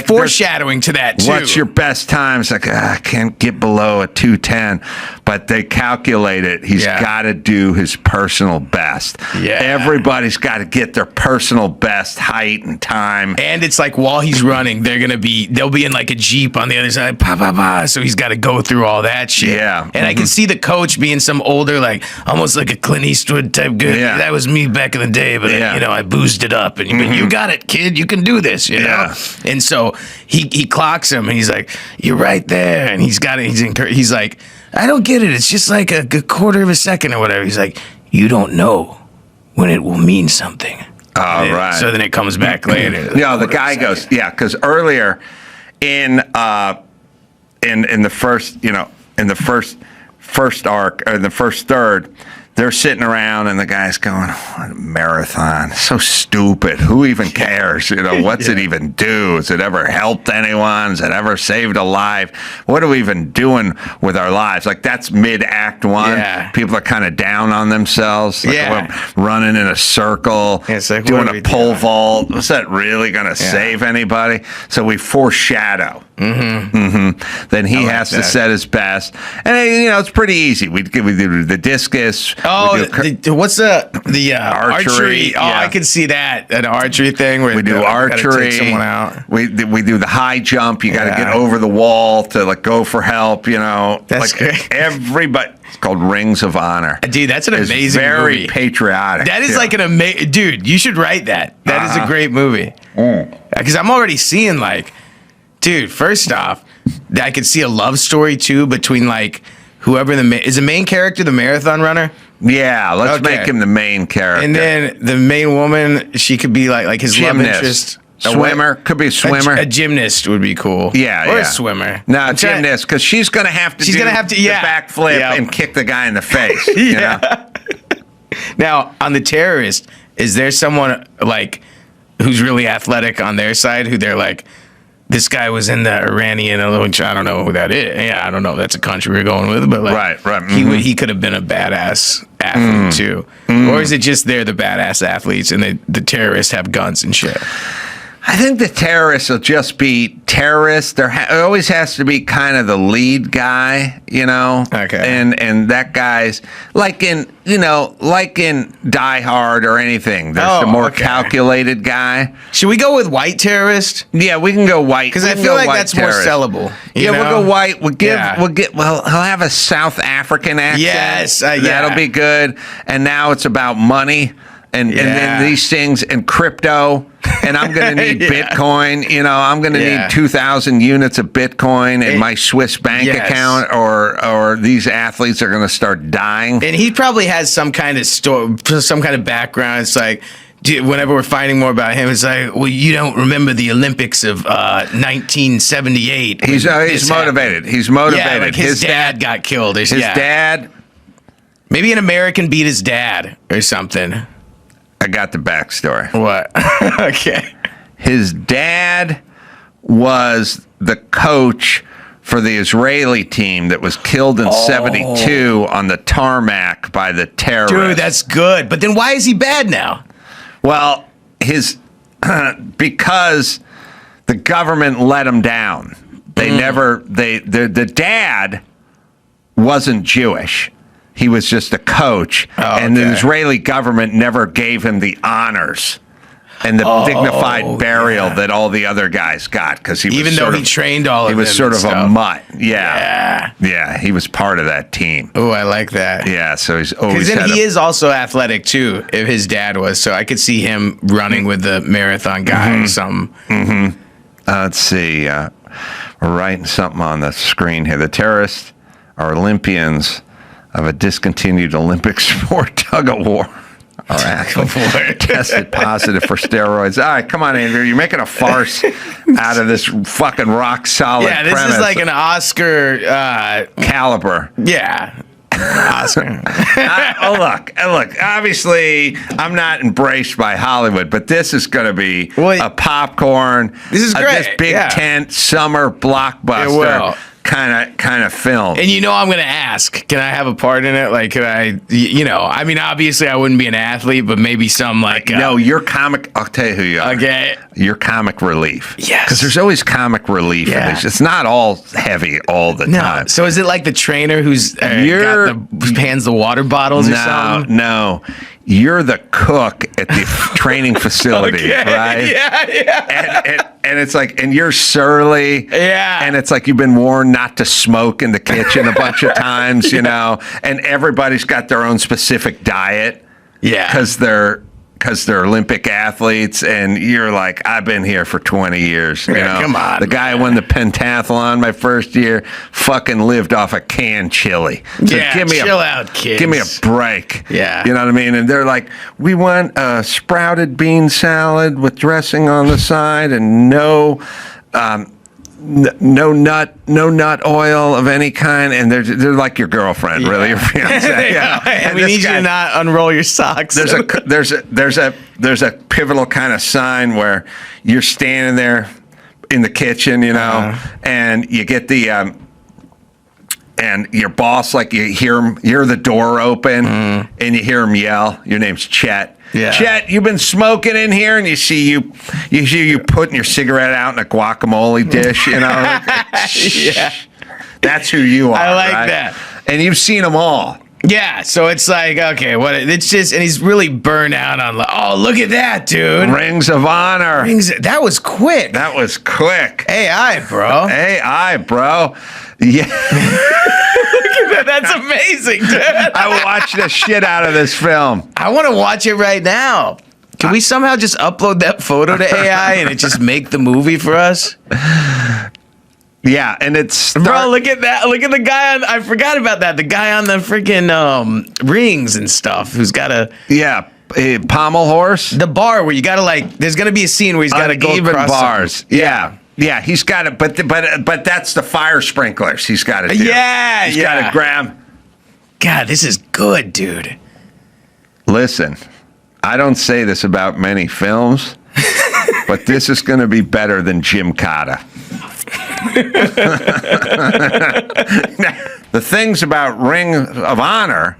Speaker 10: foreshadowing to that, too.
Speaker 1: What's your best time? It's like, I can't get below a 2:10. But they calculate it. He's got to do his personal best.
Speaker 10: Yeah.
Speaker 1: Everybody's got to get their personal best height and time.
Speaker 10: And it's like while he's running, they'll be in like a Jeep on the other side. So he's got to go through all that shit.
Speaker 1: Yeah.
Speaker 10: And I can see the coach being some older, like almost like a Clint Eastwood type guy.
Speaker 1: Yeah.
Speaker 10: That was me back in the day, but I boozed it up. And you got it, kid. You can do this, you know? And so he clocks him and he's like, "You're right there." And he's got it. He's like, "I don't get it. It's just like a quarter of a second or whatever." He's like, "You don't know when it will mean something."
Speaker 1: All right.
Speaker 10: So then it comes back later.
Speaker 1: The guy goes, because earlier in the first arc or the first third, they're sitting around and the guy's going, "What a marathon. So stupid. Who even cares? What's it even do? Has it ever helped anyone? Has it ever saved a life? What are we even doing with our lives?" Like, that's mid-act one. Yeah. People are kind of down on themselves. Like, running in a circle,
Speaker 10: like,
Speaker 1: doing a pole vault. Was that really going to save anybody? So we foreshadow. Then he has to set his best. And, it's pretty easy. We do the discus.
Speaker 10: Oh, what's the archery? Oh, I can see that, an archery thing where
Speaker 1: we do archery.
Speaker 10: Take someone out.
Speaker 1: We do the high jump. You got to get over the wall to go for help.
Speaker 10: That's great.
Speaker 1: Everybody. It's called Rings of Honor.
Speaker 10: Dude, that's an amazing
Speaker 1: very
Speaker 10: movie.
Speaker 1: Patriotic.
Speaker 10: That is like an amazing... Dude, you should write that. That is a great movie. Because I'm already seeing dude, first off, I could see a love story too between whoever is the main character, the marathon runner.
Speaker 1: Yeah, let's make him the main character.
Speaker 10: And then the main woman, she could be like his
Speaker 1: gymnast.
Speaker 10: Love interest.
Speaker 1: Swimmer. Could be a swimmer.
Speaker 10: A gymnast would be cool.
Speaker 1: Yeah,
Speaker 10: or a swimmer.
Speaker 1: No, gymnast, because she's going to have to do the backflip and kick the guy in the face.
Speaker 10: Now, on the terrorist, is there someone who's really athletic on their side who they're like, this guy was in the Iranian, which I don't know who that is. Yeah, I don't know if that's a country we're going with, but
Speaker 1: right.
Speaker 10: He could have been a badass athlete too. Or is it just they're the badass athletes and the terrorists have guns and shit?
Speaker 1: I think the terrorists will just be terrorists. There always has to be kind of the lead guy, Okay. And that guy's like in Die Hard or anything. There's the more calculated guy.
Speaker 10: Should we go with white terrorist?
Speaker 1: Yeah, we can go white
Speaker 10: because I feel like that's terrorist. More sellable.
Speaker 1: We'll go white. He'll have a South African accent.
Speaker 10: Yes,
Speaker 1: that'll be good. And now it's about money. And then these things and crypto, and I'm going to need Bitcoin. I'm going to need 2,000 units of Bitcoin in my Swiss bank account, or these athletes are going to start dying.
Speaker 10: And he probably has some kind of some kind of background. It's like, whenever we're finding more about him, it's like, well, you don't remember the Olympics of 1978.
Speaker 1: He's motivated. He's motivated.
Speaker 10: Yeah, like his dad got killed.
Speaker 1: His dad.
Speaker 10: Maybe an American beat his dad or something.
Speaker 1: got the backstory.
Speaker 10: What? Okay.
Speaker 1: His dad was the coach for the Israeli team that was killed in 72 on the tarmac by the terrorists.
Speaker 10: Dude, that's good. But then why is he bad now?
Speaker 1: Well, because the government let him down. The dad wasn't Jewish. He was just a coach. And the Israeli government never gave him the honors and the dignified burial that all the other guys got, because he was
Speaker 10: even though he trained all of them.
Speaker 1: He was sort of
Speaker 10: stuff.
Speaker 1: a mutt. Yeah, he was part of that team.
Speaker 10: Oh, I like that.
Speaker 1: Yeah, so he's always
Speaker 10: because then he is also athletic too. If his dad was, so I could see him running with the marathon guy or something.
Speaker 1: Let's see. We're writing something on the screen here. The terrorists are Olympians of a discontinued Olympic sport, tug of war. All right, tested positive for steroids. All right, come on, Andrew. You're making a farce out of this fucking rock solid.
Speaker 10: Yeah, this
Speaker 1: premise.
Speaker 10: is like an Oscar
Speaker 1: caliber.
Speaker 10: Yeah. Oscar.
Speaker 1: Look. Obviously, I'm not embraced by Hollywood, but this is going to be a popcorn.
Speaker 10: This is great.
Speaker 1: This big tent summer blockbuster kind of film.
Speaker 10: And I'm going to ask, can I have a part in it? Like, could I, I mean, obviously I wouldn't be an athlete, but maybe some like.
Speaker 1: No, you're comic. I'll tell you who you are.
Speaker 10: Okay.
Speaker 1: You're comic relief.
Speaker 10: Yes.
Speaker 1: Because there's always comic relief in these. It's not all heavy all the time.
Speaker 10: So is it like the trainer who hands the water bottles or something?
Speaker 1: No. You're the cook at the training facility, right?
Speaker 10: Yeah.
Speaker 1: And it's like, and you're surly.
Speaker 10: Yeah.
Speaker 1: And it's like you've been warned not to smoke in the kitchen a bunch of times, and everybody's got their own specific diet.
Speaker 10: Yeah.
Speaker 1: Because they're Olympic athletes, and you're like, I've been here for 20 years.
Speaker 10: Come on.
Speaker 1: The guy who won the pentathlon my first year fucking lived off a canned chili. So
Speaker 10: chill out, kids.
Speaker 1: Give me a break.
Speaker 10: Yeah.
Speaker 1: You know what I mean? And they're like, we want a sprouted bean salad with dressing on the side and no nut oil of any kind, and they're like your girlfriend, really, your fiance.
Speaker 10: And we need you to not unroll your socks.
Speaker 1: There's a pivotal kind of sign where you're standing there in the kitchen, and you get the and your boss, like, you hear the door open, and you hear him yell. Your name's Chet.
Speaker 10: Yeah.
Speaker 1: Chet, you've been smoking in here, and you see you putting your cigarette out in a guacamole dish,
Speaker 10: Yeah.
Speaker 1: That's who you are.
Speaker 10: I like
Speaker 1: right?
Speaker 10: that.
Speaker 1: And you've seen them all.
Speaker 10: Yeah, so it's like, okay, it's just, and he's really burnt out on, look at that, dude.
Speaker 1: Rings of Honor.
Speaker 10: That was quick.
Speaker 1: AI,
Speaker 10: bro.
Speaker 1: Yeah.
Speaker 10: That's amazing, dude.
Speaker 1: I watched the shit out of this film.
Speaker 10: I want to watch it right now. Can we somehow just upload that photo to AI and it just make the movie for us?
Speaker 1: Yeah, and it's...
Speaker 10: Bro, look at that. Look at the guy on... I forgot about that. The guy on the freaking rings and stuff who's got a...
Speaker 1: Yeah, pommel horse.
Speaker 10: The bar where you got to, there's going to be a scene where he's got to go
Speaker 1: even
Speaker 10: across...
Speaker 1: bars. Yeah, he's got it, but that's the fire sprinklers he's got to do.
Speaker 10: Yeah,
Speaker 1: he's got to grab.
Speaker 10: God, this is good, dude.
Speaker 1: Listen, I don't say this about many films, but this is going to be better than Jim Cotta. The things about Ring of Honor,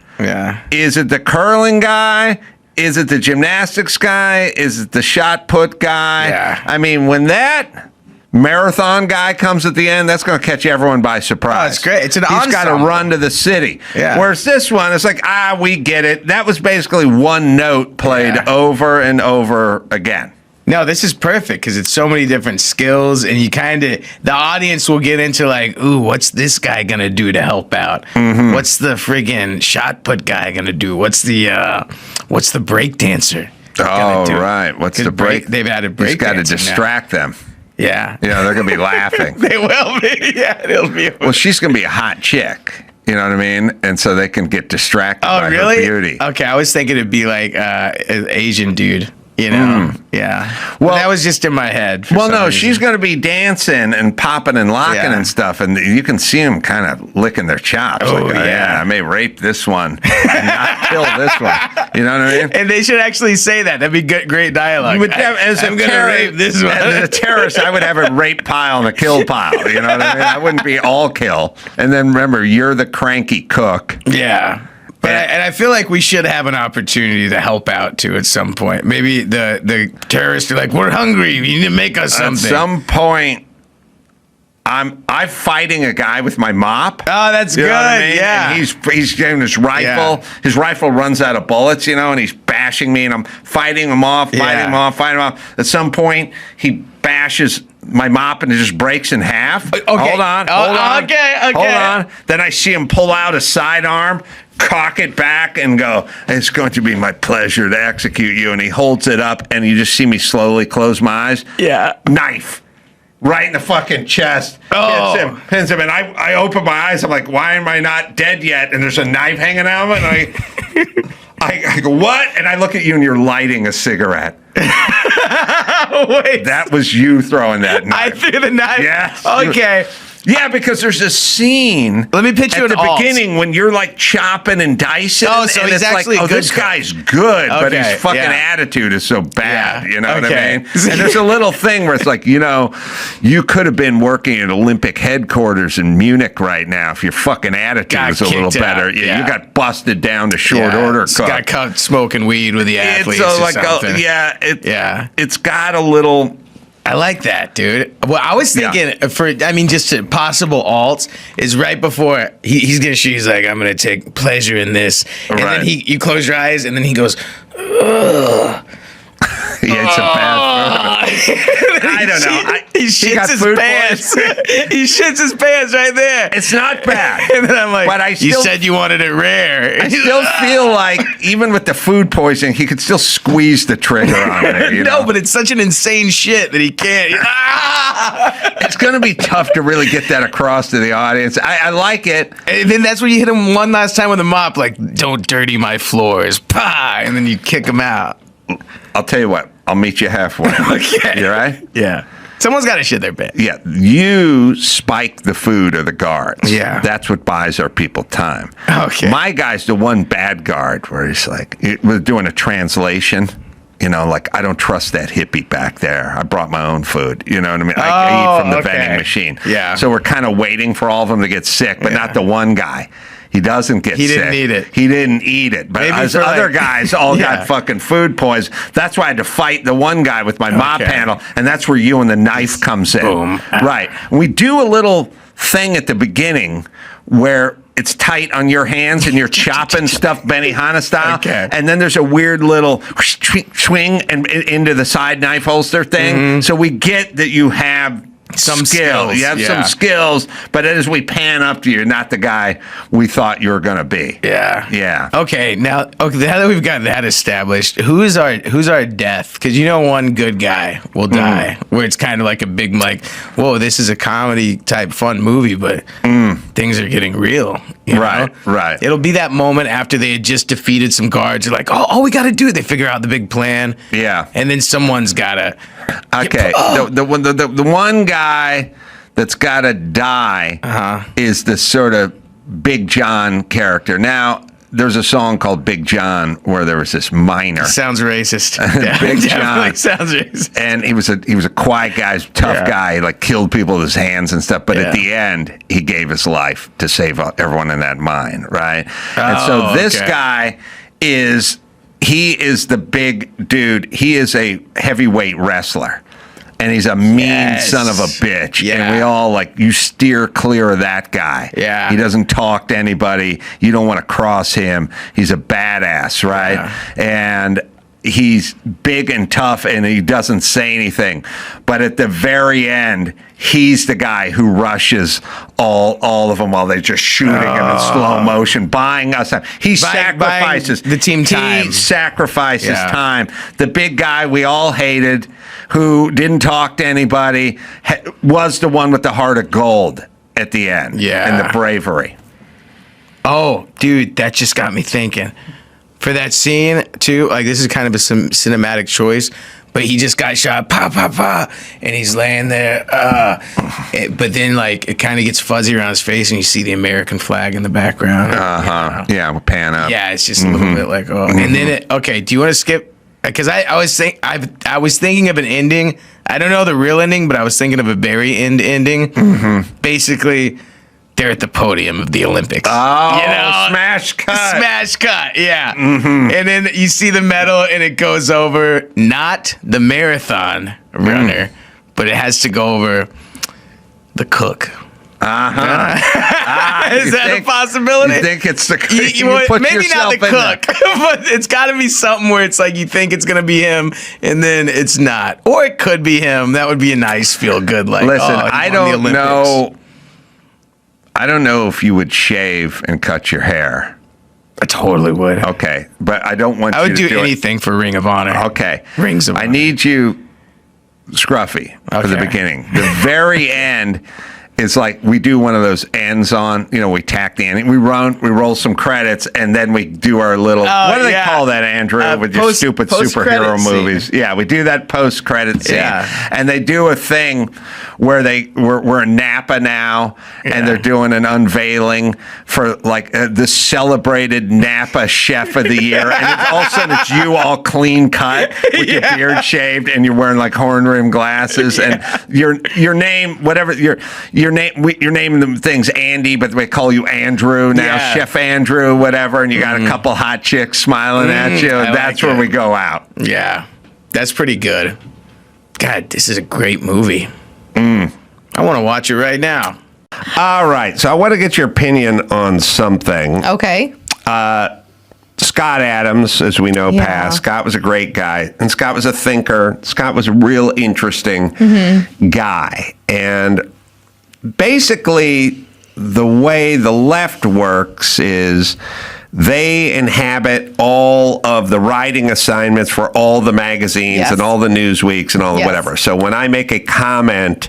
Speaker 1: is it the curling guy? Is it the gymnastics guy? Is it the shot put guy?
Speaker 10: Yeah.
Speaker 1: I mean, when that marathon guy comes at the end, that's going to catch everyone by surprise.
Speaker 10: Oh, it's great. It's an
Speaker 1: He's got to
Speaker 10: ensemble.
Speaker 1: run to the city.
Speaker 10: Yeah.
Speaker 1: Whereas this one, it's like, we get it. That was basically one note played over and over again.
Speaker 10: No, this is perfect because it's so many different skills, and you the audience will get into ooh, what's this guy gonna do to help out?
Speaker 1: Mm-hmm.
Speaker 10: What's the friggin' shot put guy gonna do? What's the break dancer?
Speaker 1: Oh, right. What's the break?
Speaker 10: They've added break.
Speaker 1: He's got to distract them.
Speaker 10: Yeah.
Speaker 1: They're gonna be laughing.
Speaker 10: They will be. Yeah, it'll be.
Speaker 1: Well, she's gonna be a hot chick. You know what I mean? And so they can get distracted by
Speaker 10: really?
Speaker 1: her beauty.
Speaker 10: Okay, I was thinking it'd be like an Asian dude. You know? Yeah. Well, that was just in my head.
Speaker 1: Well, no, she's going to be dancing and popping and locking and stuff, and you can see them kind of licking their chops.
Speaker 10: Oh,
Speaker 1: like, I may rape this one and not kill this one. You know what I mean?
Speaker 10: And they should actually say that. That'd be great dialogue.
Speaker 1: I'm going to rape this one. As a terrorist, I would have a rape pile and a kill pile. You know what I mean? I wouldn't be all kill. And then remember, you're the cranky cook.
Speaker 10: Yeah. But I feel like we should have an opportunity to help out too at some point. Maybe the terrorists are like, we're hungry. You need to make us something.
Speaker 1: At some point, I'm fighting a guy with my mop.
Speaker 10: Oh, that's good. I mean? Yeah.
Speaker 1: And he's getting his rifle. Yeah. His rifle runs out of bullets, and he's bashing me, and I'm fighting him off. At some point, he bashes my mop and it just breaks in half.
Speaker 10: Okay.
Speaker 1: Hold on.
Speaker 10: Okay.
Speaker 1: Hold on. Then I see him pull out a sidearm, cock it back, and go, it's going to be my pleasure to execute you. And he holds it up, and you just see me slowly close my eyes.
Speaker 10: Yeah.
Speaker 1: Knife. Right in the fucking chest.
Speaker 10: Oh.
Speaker 1: Pins him. And I open my eyes. I'm like, why am I not dead yet? And there's a knife hanging out of it. And I go, what? And I look at you, and you're lighting a cigarette.
Speaker 10: Wait.
Speaker 1: That was you throwing that knife.
Speaker 10: I threw the knife?
Speaker 1: Yes.
Speaker 10: Okay.
Speaker 1: Yeah, because there's a scene.
Speaker 10: Let me pitch you
Speaker 1: at
Speaker 10: an
Speaker 1: the
Speaker 10: alt.
Speaker 1: beginning when you're like chopping and dicing.
Speaker 10: Oh, so
Speaker 1: and
Speaker 10: he's
Speaker 1: it's
Speaker 10: actually
Speaker 1: like,
Speaker 10: a good
Speaker 1: this
Speaker 10: cook.
Speaker 1: guy's good, but
Speaker 10: Okay,
Speaker 1: his fucking
Speaker 10: yeah.
Speaker 1: attitude is so bad.
Speaker 10: Yeah,
Speaker 1: You know what I
Speaker 10: okay.
Speaker 1: mean? And there's a little thing where it's like, you could have been working at Olympic headquarters in Munich right now if your fucking attitude
Speaker 10: Got
Speaker 1: was a little
Speaker 10: kicked out,
Speaker 1: better.
Speaker 10: yeah.
Speaker 1: You got busted down to short order.
Speaker 10: It's got caught smoking weed with the athletes
Speaker 1: It's
Speaker 10: or something.
Speaker 1: It's got a little.
Speaker 10: I like that, dude. Well, I was thinking just possible alts is right before he's gonna shoot. He's like, I'm gonna take pleasure in this, and then you close your eyes, and then he goes, ugh.
Speaker 1: He ate some bad food. I don't know.
Speaker 10: He shits his pants. He shits his pants right there.
Speaker 1: It's not bad.
Speaker 10: And then I'm like,
Speaker 1: but
Speaker 10: you said you wanted it rare.
Speaker 1: I still feel like, even with the food poisoning, he could still squeeze the trigger on it.
Speaker 10: No, but it's such an insane shit that he can't.
Speaker 1: It's going to be tough to really get that across to the audience. I like it.
Speaker 10: And then that's when you hit him one last time with a mop, like, don't dirty my floors. Pah! And then you kick him out.
Speaker 1: I'll tell you what. I'll meet you halfway.
Speaker 10: Okay.
Speaker 1: You all right?
Speaker 10: Yeah. Someone's got to shit their pants.
Speaker 1: Yeah. You spike the food or the guards.
Speaker 10: Yeah.
Speaker 1: That's what buys our people time.
Speaker 10: Okay.
Speaker 1: My guy's the one bad guard where he's like, we're doing a translation. Like, I don't trust that hippie back there. I brought my own food. You know what I mean? I eat from the vending machine.
Speaker 10: Yeah.
Speaker 1: So we're kind of waiting for all of them to get sick, but not the one guy. He doesn't get sick.
Speaker 10: He didn't eat it.
Speaker 1: He didn't eat it. But
Speaker 10: Maybe
Speaker 1: his
Speaker 10: for
Speaker 1: other guys all got fucking food poison. That's why I had to fight the one guy with my mop handle, and that's where you and the knife comes in.
Speaker 10: Boom.
Speaker 1: Right. We do a little thing at the beginning where it's tight on your hands and you're chopping stuff Benihana style.
Speaker 10: Okay.
Speaker 1: And then there's a weird little swing and into the side knife holster thing.
Speaker 10: Mm-hmm.
Speaker 1: So we get that you have some skills. You have some skills, but as we pan up to you, you're not the guy we thought you were going to be.
Speaker 10: Yeah.
Speaker 1: Yeah.
Speaker 10: Okay. Now that we've got that established, who's our death? Because one good guy will die. Where it's kind of like a big, like, whoa, this is a comedy type fun movie, but things are getting real. You know?
Speaker 1: Right.
Speaker 10: It'll be that moment after they had just defeated some guards. You're like, oh, all we got to do, they figure out the big plan.
Speaker 1: Yeah.
Speaker 10: And then someone's got to.
Speaker 1: Okay. The one guy that's got to die is the sort of Big John character. Now, there's a song called Big John where there was this miner.
Speaker 10: Sounds racist.
Speaker 1: Big John
Speaker 10: sounds racist.
Speaker 1: And he was a quiet guy, tough guy. He like killed people with his hands and stuff. But at the end, he gave his life to save everyone in that mine, right? And so this guy is the big dude. He is a heavyweight wrestler. And he's a mean son of a bitch.
Speaker 10: Yeah.
Speaker 1: And we all you steer clear of that guy.
Speaker 10: Yeah.
Speaker 1: He doesn't talk to anybody. You don't want to cross him. He's a badass, right?
Speaker 10: Yeah.
Speaker 1: And he's big and tough and he doesn't say anything. But at the very end, he's the guy who rushes all of them while they're just shooting him in slow motion, buying us time. He sacrifices
Speaker 10: the team time.
Speaker 1: He sacrifices time. The big guy we all hated, who didn't talk to anybody, was the one with the heart of gold at the end.
Speaker 10: Yeah.
Speaker 1: And the bravery.
Speaker 10: Oh, dude, that just got me thinking. for that scene too. Like, this is kind of a cinematic choice, but he just got shot, pa pa pa, and he's laying there. But then, like, it kind of gets fuzzy around his face, and you see the American flag in the background.
Speaker 1: Yeah, we'll pan up.
Speaker 10: Yeah, it's just a little bit like, oh. And then, do you want to skip? Because I was thinking of an ending. I don't know the real ending, but I was thinking of a very ending. Basically, they're at the podium of the Olympics.
Speaker 1: Oh, smash cut.
Speaker 10: Yeah. And then you see the medal, and it goes over not the marathon runner, but it has to go over the cook. Is that a possibility?
Speaker 1: You think it's the cook?
Speaker 10: Maybe not the cook, but it's got to be something where it's like you think it's going to be him, and then it's not. Or it could be him. That would be a nice feel-good. Like,
Speaker 1: listen, I don't know. I don't know if you would shave and cut your hair.
Speaker 10: I totally would.
Speaker 1: Okay, but I don't want you to
Speaker 10: I would do anything for Ring of Honor.
Speaker 1: Okay.
Speaker 10: Rings of Honor.
Speaker 1: I need you scruffy for the beginning. The very end is like we do one of those ends on, we tack the ending. We roll some credits, and then we do our little, what do they call that, Andrew, with your stupid superhero movies? Yeah, we do that post-credit scene. Yeah. And they do a thing where we're in Napa now, and they're doing an unveiling for like the celebrated Napa Chef of the Year. And all of a sudden it's you all clean cut with your beard shaved, and you're wearing like horn rim glasses, and your name, whatever you're naming them things Andy, but they call you Andrew now, Chef Andrew, whatever, and you got a couple hot chicks smiling at you. And that's where we go out.
Speaker 10: Yeah, that's pretty good. God, this is a great movie. I want to watch it right now.
Speaker 1: All right, so I want to get your opinion on something.
Speaker 5: Okay.
Speaker 1: Scott Adams, as we know, passed. Scott was a great guy, and Scott was a thinker. Scott was a real interesting guy, and basically, the way the left works is they inhabit all of the writing assignments for all the magazines and all the Newsweeks and all the whatever. So when I make a comment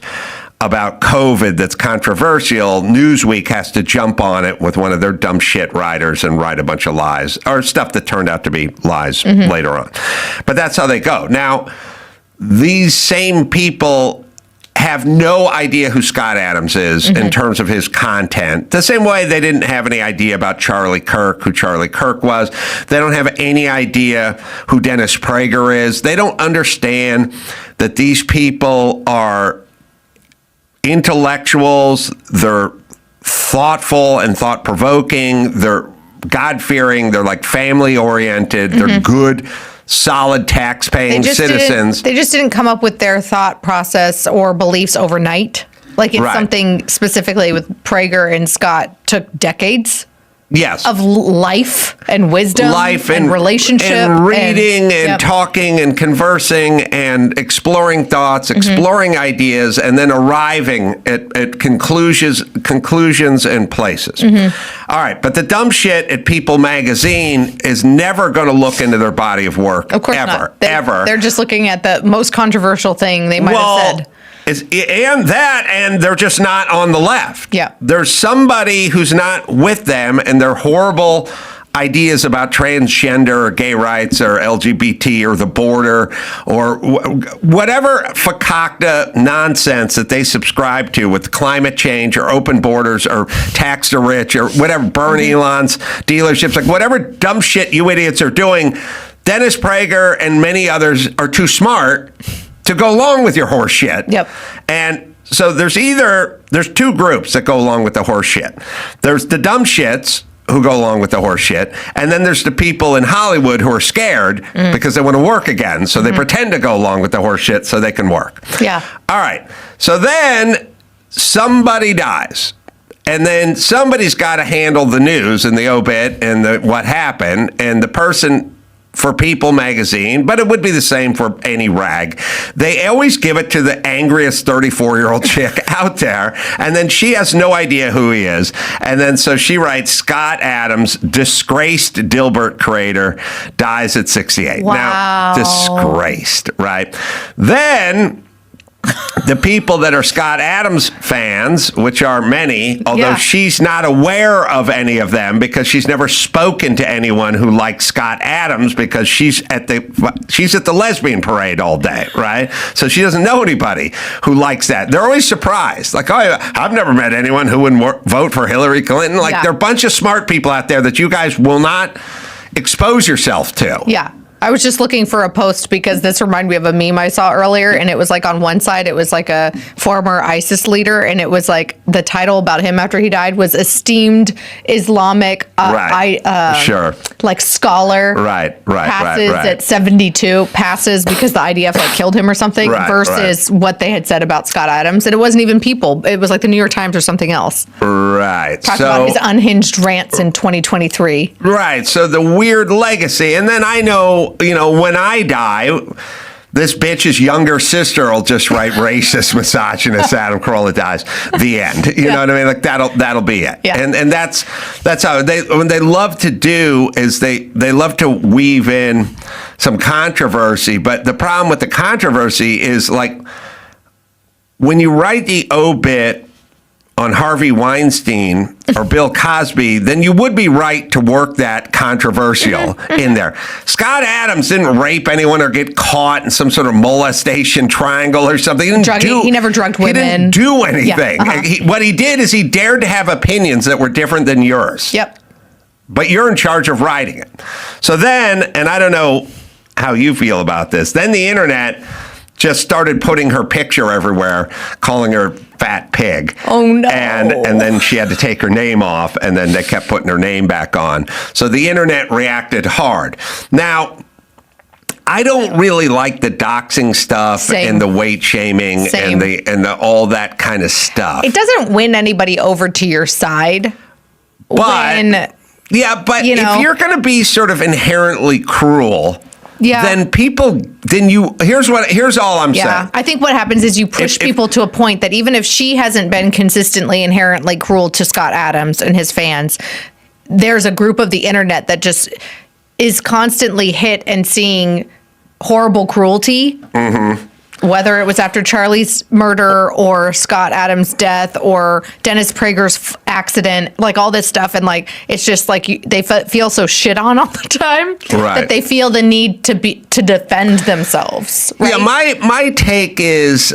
Speaker 1: about COVID that's controversial, Newsweek has to jump on it with one of their dumb shit writers and write a bunch of lies, or stuff that turned out to be lies later on. But that's how they go. Now, these same people have no idea who Scott Adams is in terms of his content. The same way they didn't have any idea about Charlie Kirk, who Charlie Kirk was. They don't have any idea who Dennis Prager is. They don't understand that these people are intellectuals. They're thoughtful and thought-provoking. They're God-fearing. They're like family-oriented. They're good, solid tax-paying citizens.
Speaker 5: They just didn't come up with their thought process or beliefs overnight. Like it's something specifically with Prager and Scott took decades.
Speaker 1: Yes.
Speaker 5: Of life and wisdom and relationship.
Speaker 1: And reading and talking and conversing and exploring thoughts, exploring ideas, and then arriving at conclusions and places. All right. But the dumb shit at People magazine is never going to look into their body of work.
Speaker 5: Of course not. They're just looking at the most controversial thing they might have said.
Speaker 1: And they're just not on the left.
Speaker 5: Yeah.
Speaker 1: There's somebody who's not with them, and their horrible ideas about transgender or gay rights or LGBT or the border or whatever fakakta nonsense that they subscribe to with climate change or open borders or tax the rich or whatever, burn Elon's dealerships, like whatever dumb shit you idiots are doing, Dennis Prager and many others are too smart to go along with your horse shit.
Speaker 5: Yep.
Speaker 1: And so there's two groups that go along with the horse shit. There's the dumb shits who go along with the horse shit, and then there's the people in Hollywood who are scared because they want to work again, so they pretend to go along with the horse shit so they can work.
Speaker 5: Yeah.
Speaker 1: All right. So then somebody dies. And then somebody's got to handle the news and the obit and what happened, and the person for People magazine, but it would be the same for any rag. They always give it to the angriest 34-year-old chick out there, and then she has no idea who he is. And then so she writes, Scott Adams, disgraced Dilbert creator, dies at 68.
Speaker 5: Wow.
Speaker 1: Now, disgraced, right? Then the people that are Scott Adams fans, which are many, although
Speaker 5: Yeah.
Speaker 1: she's not aware of any of them because she's never spoken to anyone who likes Scott Adams because she's at the lesbian parade all day, right? So she doesn't know anybody who likes that. They're always surprised. Like, oh, I've never met anyone who wouldn't vote for Hillary Clinton. Like, there are a bunch of smart people out there that you guys will not expose yourself to.
Speaker 5: Yeah. I was just looking for a post because this reminded me of a meme I saw earlier, and it was like on one side, it was like a former ISIS leader, and it was like the title about him after he died was esteemed Islamic
Speaker 1: Sure.
Speaker 5: like scholar.
Speaker 1: Right.
Speaker 5: Passes at 72, passes because the IDF like killed him or something, versus what they had said about Scott Adams. And it wasn't even People. It was like the New York Times or something else.
Speaker 1: Right.
Speaker 5: Talked about his unhinged rants in 2023.
Speaker 1: Right. So the weird legacy. And then I know, when I die, this bitch's younger sister will just write racist, misogynist Adam Carolla dies. The end. You know what I mean? Like that'll be it.
Speaker 5: Yeah.
Speaker 1: And that's how what they love to do is they love to weave in some controversy. But the problem with the controversy is like when you write the obit on Harvey Weinstein or Bill Cosby, then you would be right to work that controversial in there. Scott Adams didn't rape anyone or get caught in some sort of molestation triangle or something.
Speaker 5: He never drugged women.
Speaker 1: He didn't do anything.
Speaker 5: Yeah,
Speaker 1: What he did is he dared to have opinions that were different than yours.
Speaker 5: Yep.
Speaker 1: But you're in charge of writing it. So then, and I don't know how you feel about this, then the internet just started putting her picture everywhere, calling her fat pig.
Speaker 5: Oh, no.
Speaker 1: And then she had to take her name off, and then they kept putting her name back on. So the internet reacted hard. Now, I don't really like the doxing stuff and the weight shaming and the all that kind of stuff.
Speaker 5: It doesn't win anybody over to your side.
Speaker 1: But if you're going to be sort of inherently cruel, here's all I'm saying.
Speaker 5: I think what happens is you push people to a point that even if she hasn't been consistently inherently cruel to Scott Adams and his fans, there's a group of the internet that just is constantly hit and seeing horrible cruelty. Mm-hmm. Whether it was after Charlie's murder or Scott Adams' death or Dennis Prager's accident, like all this stuff. And like, it's just like they feel so shit on all the time that they feel the need to defend themselves. Right?
Speaker 1: Yeah, my take is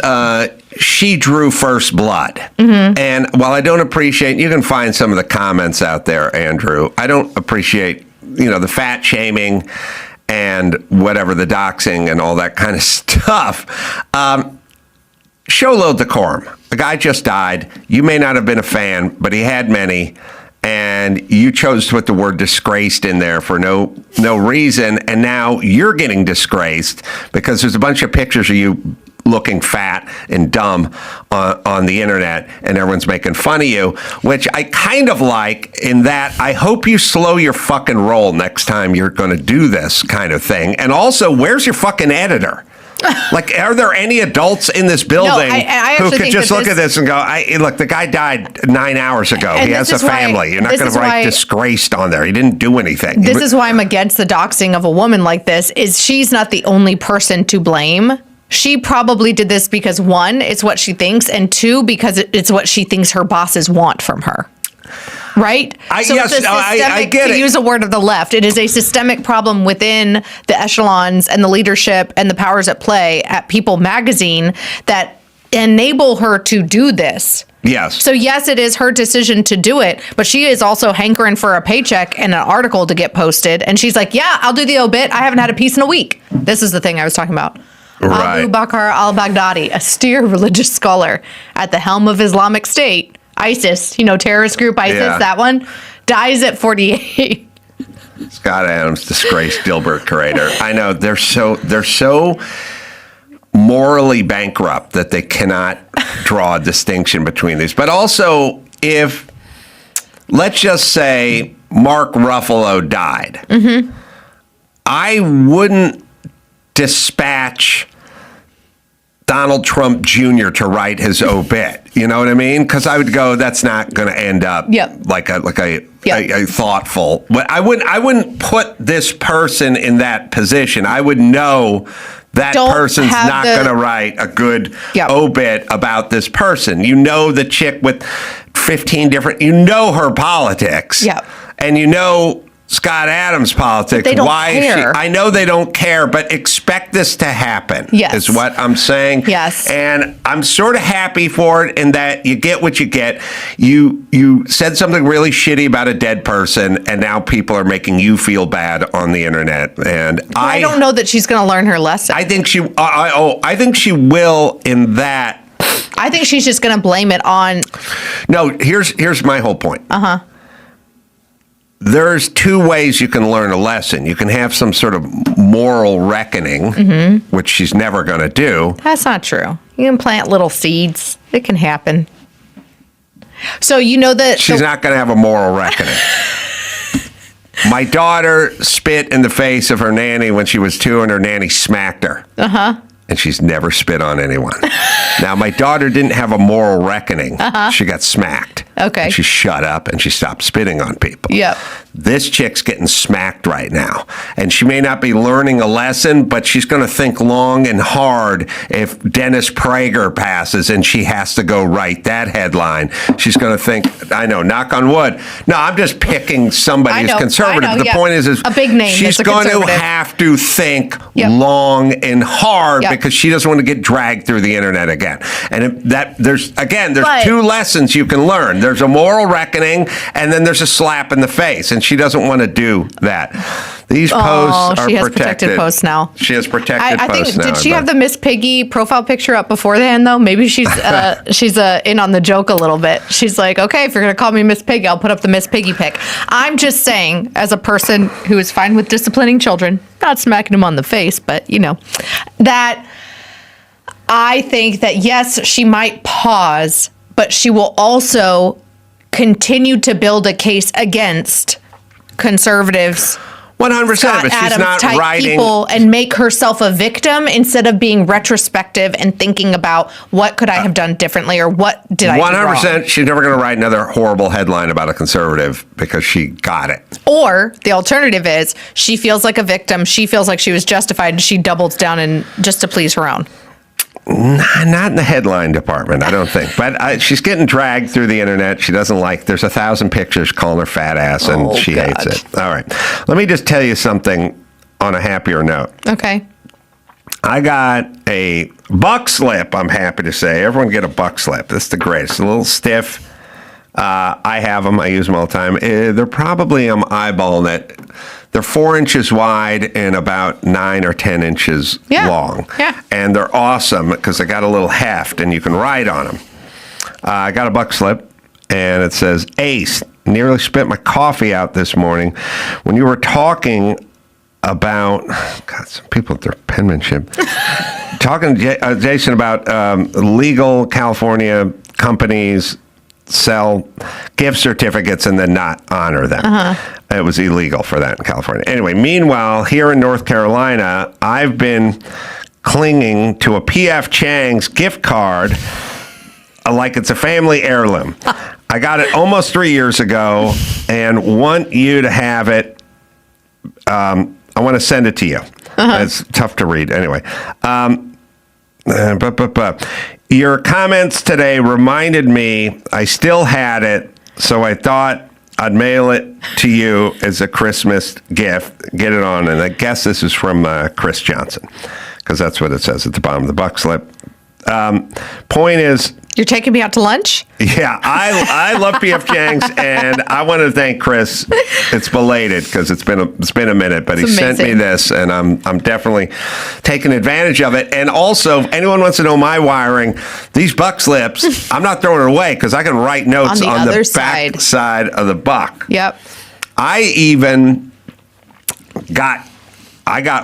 Speaker 1: she drew first blood.
Speaker 5: Mm-hmm.
Speaker 1: And while I don't appreciate, you can find some of the comments out there, Andrew, I don't appreciate, the fat shaming and whatever, the doxing and all that kind of stuff. Show a little decorum. The guy just died. You may not have been a fan, but he had many. And you chose to put the word disgraced in there for no reason. And now you're getting disgraced because there's a bunch of pictures of you looking fat and dumb on the internet, and everyone's making fun of you, which I kind of like in that I hope you slow your fucking roll next time you're going to do this kind of thing. And also, where's your fucking editor? Like, are there any adults in this building
Speaker 5: I
Speaker 1: who could just look at this and go, look, the guy died 9 hours ago. He has a family. You're not going to write disgraced on there. He didn't do anything.
Speaker 5: This is why I'm against the doxing of a woman like this, is she's not the only person to blame. She probably did this because, one, it's what she thinks, and two, because it's what she thinks her bosses want from her. Right?
Speaker 1: I get it.
Speaker 5: To use a word of the left, it is a systemic problem within the echelons and the leadership and the powers at play at People magazine that enable her to do this.
Speaker 1: Yes.
Speaker 5: So yes, it is her decision to do it, but she is also hankering for a paycheck and an article to get posted. And she's like, yeah, I'll do the obit. I haven't had a piece in a week. This is the thing I was talking about.
Speaker 1: Right.
Speaker 5: Abu Bakr al-Baghdadi, a austere religious scholar at the helm of Islamic State, ISIS, terrorist group ISIS, that one, dies at 48.
Speaker 1: Scott Adams, disgraced Dilbert curator. I know they're so morally bankrupt that they cannot draw a distinction between these. But also, if, let's just say, Mark Ruffalo died, I wouldn't dispatch Donald Trump Jr. to write his obit. You know what I mean? Because I would go, that's not going to end up like a thoughtful. But I wouldn't put this person in that position. I would know that
Speaker 5: don't
Speaker 1: person's
Speaker 5: have
Speaker 1: not
Speaker 5: the-
Speaker 1: going to write a good
Speaker 5: Yep.
Speaker 1: obit about this person. You know the chick with 15 different, you know her politics.
Speaker 5: Yep.
Speaker 1: And you know Scott Adams' politics.
Speaker 5: But they don't
Speaker 1: Why
Speaker 5: care.
Speaker 1: is she? I know they don't care, but expect this to happen.
Speaker 5: Yes.
Speaker 1: Is what I'm saying.
Speaker 5: Yes.
Speaker 1: And I'm sort of happy for it in that you get what you get. You said something really shitty about a dead person, and now people are making you feel bad on the internet. And
Speaker 5: I don't know that she's going to learn her lesson.
Speaker 1: I think she. I think she will in that.
Speaker 5: I think she's just going to blame it on.
Speaker 1: No. Here's my whole point. There's two ways you can learn a lesson. You can have some sort of moral reckoning, which she's never going to do.
Speaker 5: That's not true. You can plant little seeds. It can happen. So you know that
Speaker 1: She's not going to have a moral reckoning. My daughter spit in the face of her nanny when she was 2, and her nanny smacked her. And she's never spit on anyone. Now, my daughter didn't have a moral reckoning. She got smacked.
Speaker 5: Okay.
Speaker 1: And she shut up and she stopped spitting on people.
Speaker 5: Yep.
Speaker 1: This chick's getting smacked right now. And she may not be learning a lesson, but she's going to think long and hard if Dennis Prager passes and she has to go write that headline. She's going to think, I know, knock on wood. No, I'm just picking somebody who's conservative.
Speaker 5: I know,
Speaker 1: The
Speaker 5: yeah.
Speaker 1: point is
Speaker 5: A big name
Speaker 1: she's
Speaker 5: that's a
Speaker 1: going to
Speaker 5: conservative.
Speaker 1: have to think long and hard
Speaker 5: Yep.
Speaker 1: because she doesn't want to get dragged through the internet again. And there's
Speaker 5: But-
Speaker 1: two lessons you can learn. There's a moral reckoning, and then there's a slap in the face, and she doesn't want to do that. These posts are
Speaker 5: she has protected posts now.
Speaker 1: She has protected
Speaker 5: I
Speaker 1: posts
Speaker 5: think.
Speaker 1: now.
Speaker 5: Did she have the Miss Piggy profile picture up beforehand though? Maybe she's in on the joke a little bit. She's like, okay, if you're gonna call me Miss Piggy, I'll put up the Miss Piggy pic. I'm just saying, as a person who is fine with disciplining children, not smacking them on the face, but you know, that I think that yes, she might pause, but she will also continue to build a case against conservatives.
Speaker 1: 100%,
Speaker 5: Scott
Speaker 1: but she's
Speaker 5: Adams
Speaker 1: not
Speaker 5: type
Speaker 1: writing.
Speaker 5: people and make herself a victim instead of being retrospective and thinking about what could I have done differently or what did I do wrong.
Speaker 1: 100%. She's never going to write another horrible headline about a conservative because she got it.
Speaker 5: Or the alternative is she feels like a victim. She feels like she was justified and she doubles down and just to please her own.
Speaker 1: Not in the headline department, I don't think. But she's getting dragged through the internet. She doesn't like. There's 1,000 pictures calling her fat ass, and she hates it. All right, let me just tell you something on a happier note.
Speaker 5: Okay.
Speaker 1: I got a buck slip. I'm happy to say, everyone get a buck slip. This is the greatest. A little stiff. I have them. I use them all the time. They're probably I'm eyeballing it. They're 4 inches wide and about 9 or 10 inches long.
Speaker 5: Yeah.
Speaker 1: And they're awesome because they got a little heft and you can ride on them. I got a buck slip and it says, Ace, nearly spit my coffee out this morning when you were talking about, God, some people with their penmanship. Talking to Jason about legal California companies sell gift certificates and then not honor them. It was illegal for that in California. Anyway, meanwhile, here in North Carolina, I've been clinging to a P.F. Chang's gift card like it's a family heirloom. I got it almost 3 years ago and want you to have it. I want to send it to you. It's tough to read. Anyway. Your comments today reminded me I still had it, so I thought I'd mail it to you as a Christmas gift. Get it on, and I guess this is from Chris Johnson, because that's what it says at the bottom of the buck slip. Point is,
Speaker 5: You're taking me out to lunch?
Speaker 1: yeah, I love P.F. Chang's, and I want to thank Chris. It's belated because it's been a minute, but he sent me this, and I'm definitely taking advantage of it. And also, if anyone wants to know my wiring, these buck slips, I'm not throwing it away because I can write notes on the back side of the buck.
Speaker 5: Yep.
Speaker 1: I even got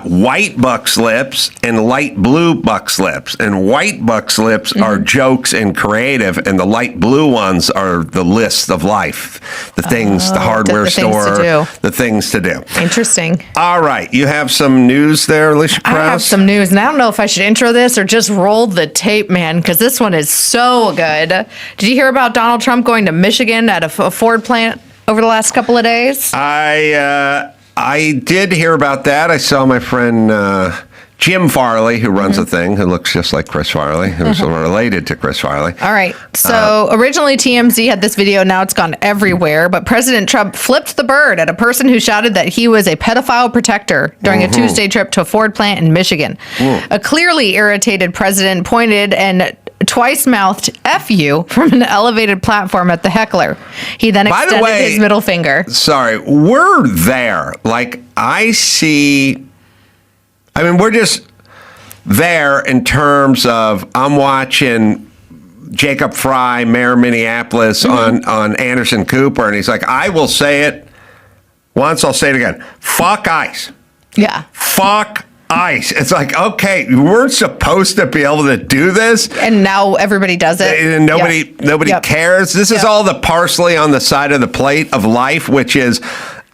Speaker 1: white buck slips and light blue buck slips. And white buck slips are jokes and creative, and the light blue ones are the list of life, the things, the hardware store, the things to do.
Speaker 5: Interesting.
Speaker 1: All right, you have some news there, Alicia Krause?
Speaker 5: I have some news, and I don't know if I should intro this or just roll the tape, man, because this one is so good. Did you hear about Donald Trump going to Michigan at a Ford plant over the last couple of days?
Speaker 1: I did hear about that. I saw my friend Jim Farley, who runs a thing, who looks just like Chris Farley, who's related to Chris Farley.
Speaker 5: All right. So originally TMZ had this video. Now it's gone everywhere. But President Trump flipped the bird at a person who shouted that he was a pedophile protector during a Tuesday trip to a Ford plant in Michigan. A clearly irritated president pointed and twice-mouthed F you from an elevated platform at the heckler. He then extended his middle finger.
Speaker 1: Sorry, we're there. Like, we're just there in terms of I'm watching Jacob Fry, Mayor of Minneapolis, on Anderson Cooper, and he's like, I will say it once, I'll say it again. Fuck ICE.
Speaker 5: Yeah.
Speaker 1: Fuck ICE. It's like, okay, you weren't supposed to be able to do this.
Speaker 5: And now everybody does it.
Speaker 1: And nobody cares. This is all the parsley on the side of the plate of life, which is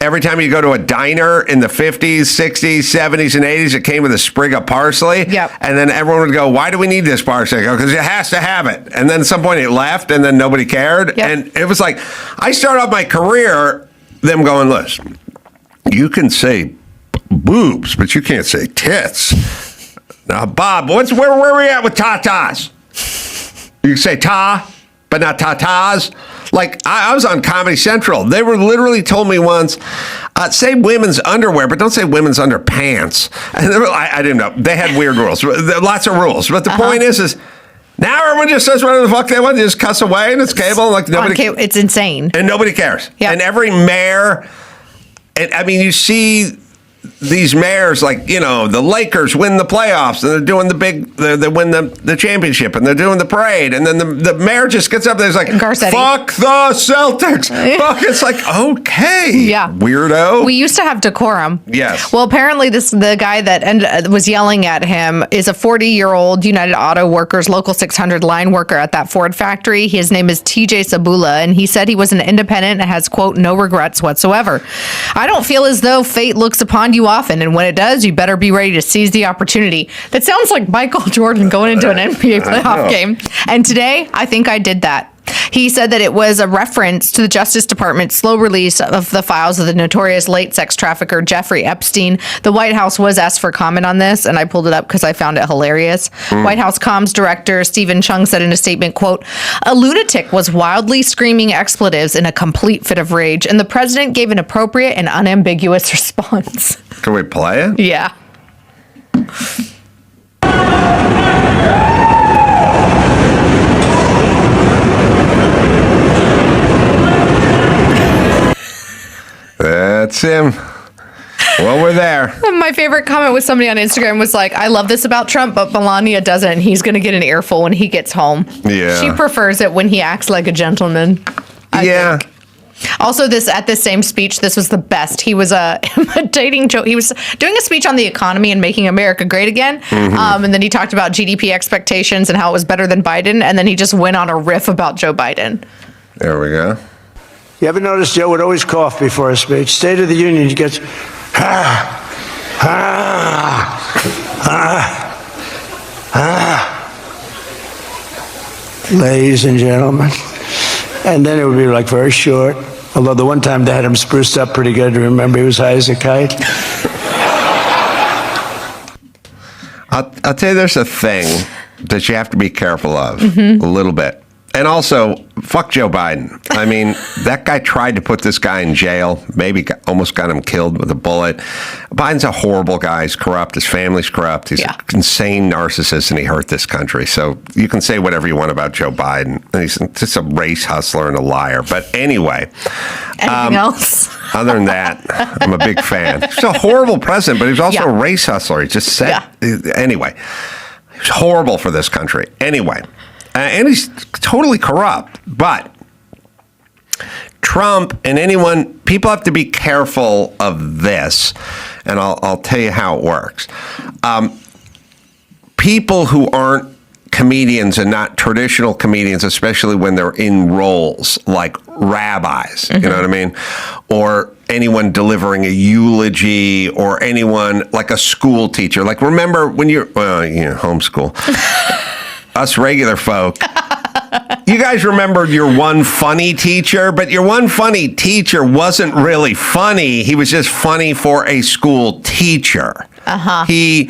Speaker 1: every time you go to a diner in the 50s, 60s, 70s, and 80s, it came with a sprig of parsley.
Speaker 5: Yep.
Speaker 1: And then everyone would go, why do we need this parsley? Because it has to have it. And then at some point it left, and then nobody cared.
Speaker 5: Yep.
Speaker 1: And it was like, I started off my career, them going, listen, you can say boobs, but you can't say tits. Now, Bob, where are we at with tatas? You can say ta, but not tatas. Like, I was on Comedy Central. They were literally told me once, say women's underwear, but don't say women's underpants. And I didn't know. They had weird rules. Lots of rules. But the point is now everyone just says whatever the fuck they want. They just cuss away, and it's cable. Like nobody.
Speaker 5: It's insane.
Speaker 1: And nobody cares.
Speaker 5: Yep.
Speaker 1: And every mayor, you see these mayors, like, the Lakers win the playoffs, and they're doing they win the championship, and they're doing the parade, and then the mayor just gets up there and is like, fuck the Celtics. Fuck, it's like, okay, weirdo.
Speaker 5: We used to have decorum.
Speaker 1: Yes.
Speaker 5: Well, apparently the guy that was yelling at him is a 40-year-old United Auto Workers Local 600 line worker at that Ford factory. His name is TJ Sabula, and he said he was an independent and has, quote, no regrets whatsoever. I don't feel as though fate looks upon you often, and when it does, you better be ready to seize the opportunity. That sounds like Michael Jordan going into an NBA playoff game. And today, I think I did that. He said that it was a reference to the Justice Department's slow release of the files of the notorious late sex trafficker Jeffrey Epstein. The White House was asked for comment on this, and I pulled it up because I found it hilarious. White House comms director Stephen Chung said in a statement, quote, a lunatic was wildly screaming expletives in a complete fit of rage, and the president gave an appropriate and unambiguous response.
Speaker 1: Can we play it?
Speaker 5: Yeah.
Speaker 1: That's him. Well, we're there.
Speaker 5: My favorite comment was somebody on Instagram was like, I love this about Trump, but Melania doesn't. He's going to get an earful when he gets home.
Speaker 1: Yeah.
Speaker 5: She prefers it when he acts like a gentleman. I think. Also, at this same speech, this was the best. He was imitating Joe. He was doing a speech on the economy and making America great again. And then he talked about GDP expectations and how it was better than Biden. And then he just went on a riff about Joe Biden.
Speaker 1: There we go.
Speaker 13: You ever notice Joe would always cough before a speech? State of the Union, he gets, ladies and gentlemen. And then it would be like very short. Although the one time they had him spruced up pretty good. Remember, he was high as a kite.
Speaker 1: I'll tell you, there's a thing that you have to be careful of a little bit. And also, fuck Joe Biden. I mean, that guy tried to put this guy in jail, almost got him killed with a bullet. Biden's a horrible guy. He's corrupt. His family's corrupt. He's an insane narcissist, and he hurt this country. So you can say whatever you want about Joe Biden. He's just a race hustler and a liar. But anyway.
Speaker 5: Anything else?
Speaker 1: Other than that, I'm a big fan. He's a horrible president, but he was also a race hustler. He just said, anyway, he's horrible for this country. Anyway. And he's totally corrupt. But Trump and people have to be careful of this. And I'll tell you how it works. People who aren't comedians and not traditional comedians, especially when they're in roles like rabbis, you know what I mean? Or anyone delivering a eulogy, or anyone like a school teacher. Like, remember when homeschool. Us regular folk, you guys remembered your one funny teacher, but your one funny teacher wasn't really funny. He was just funny for a school teacher. He'd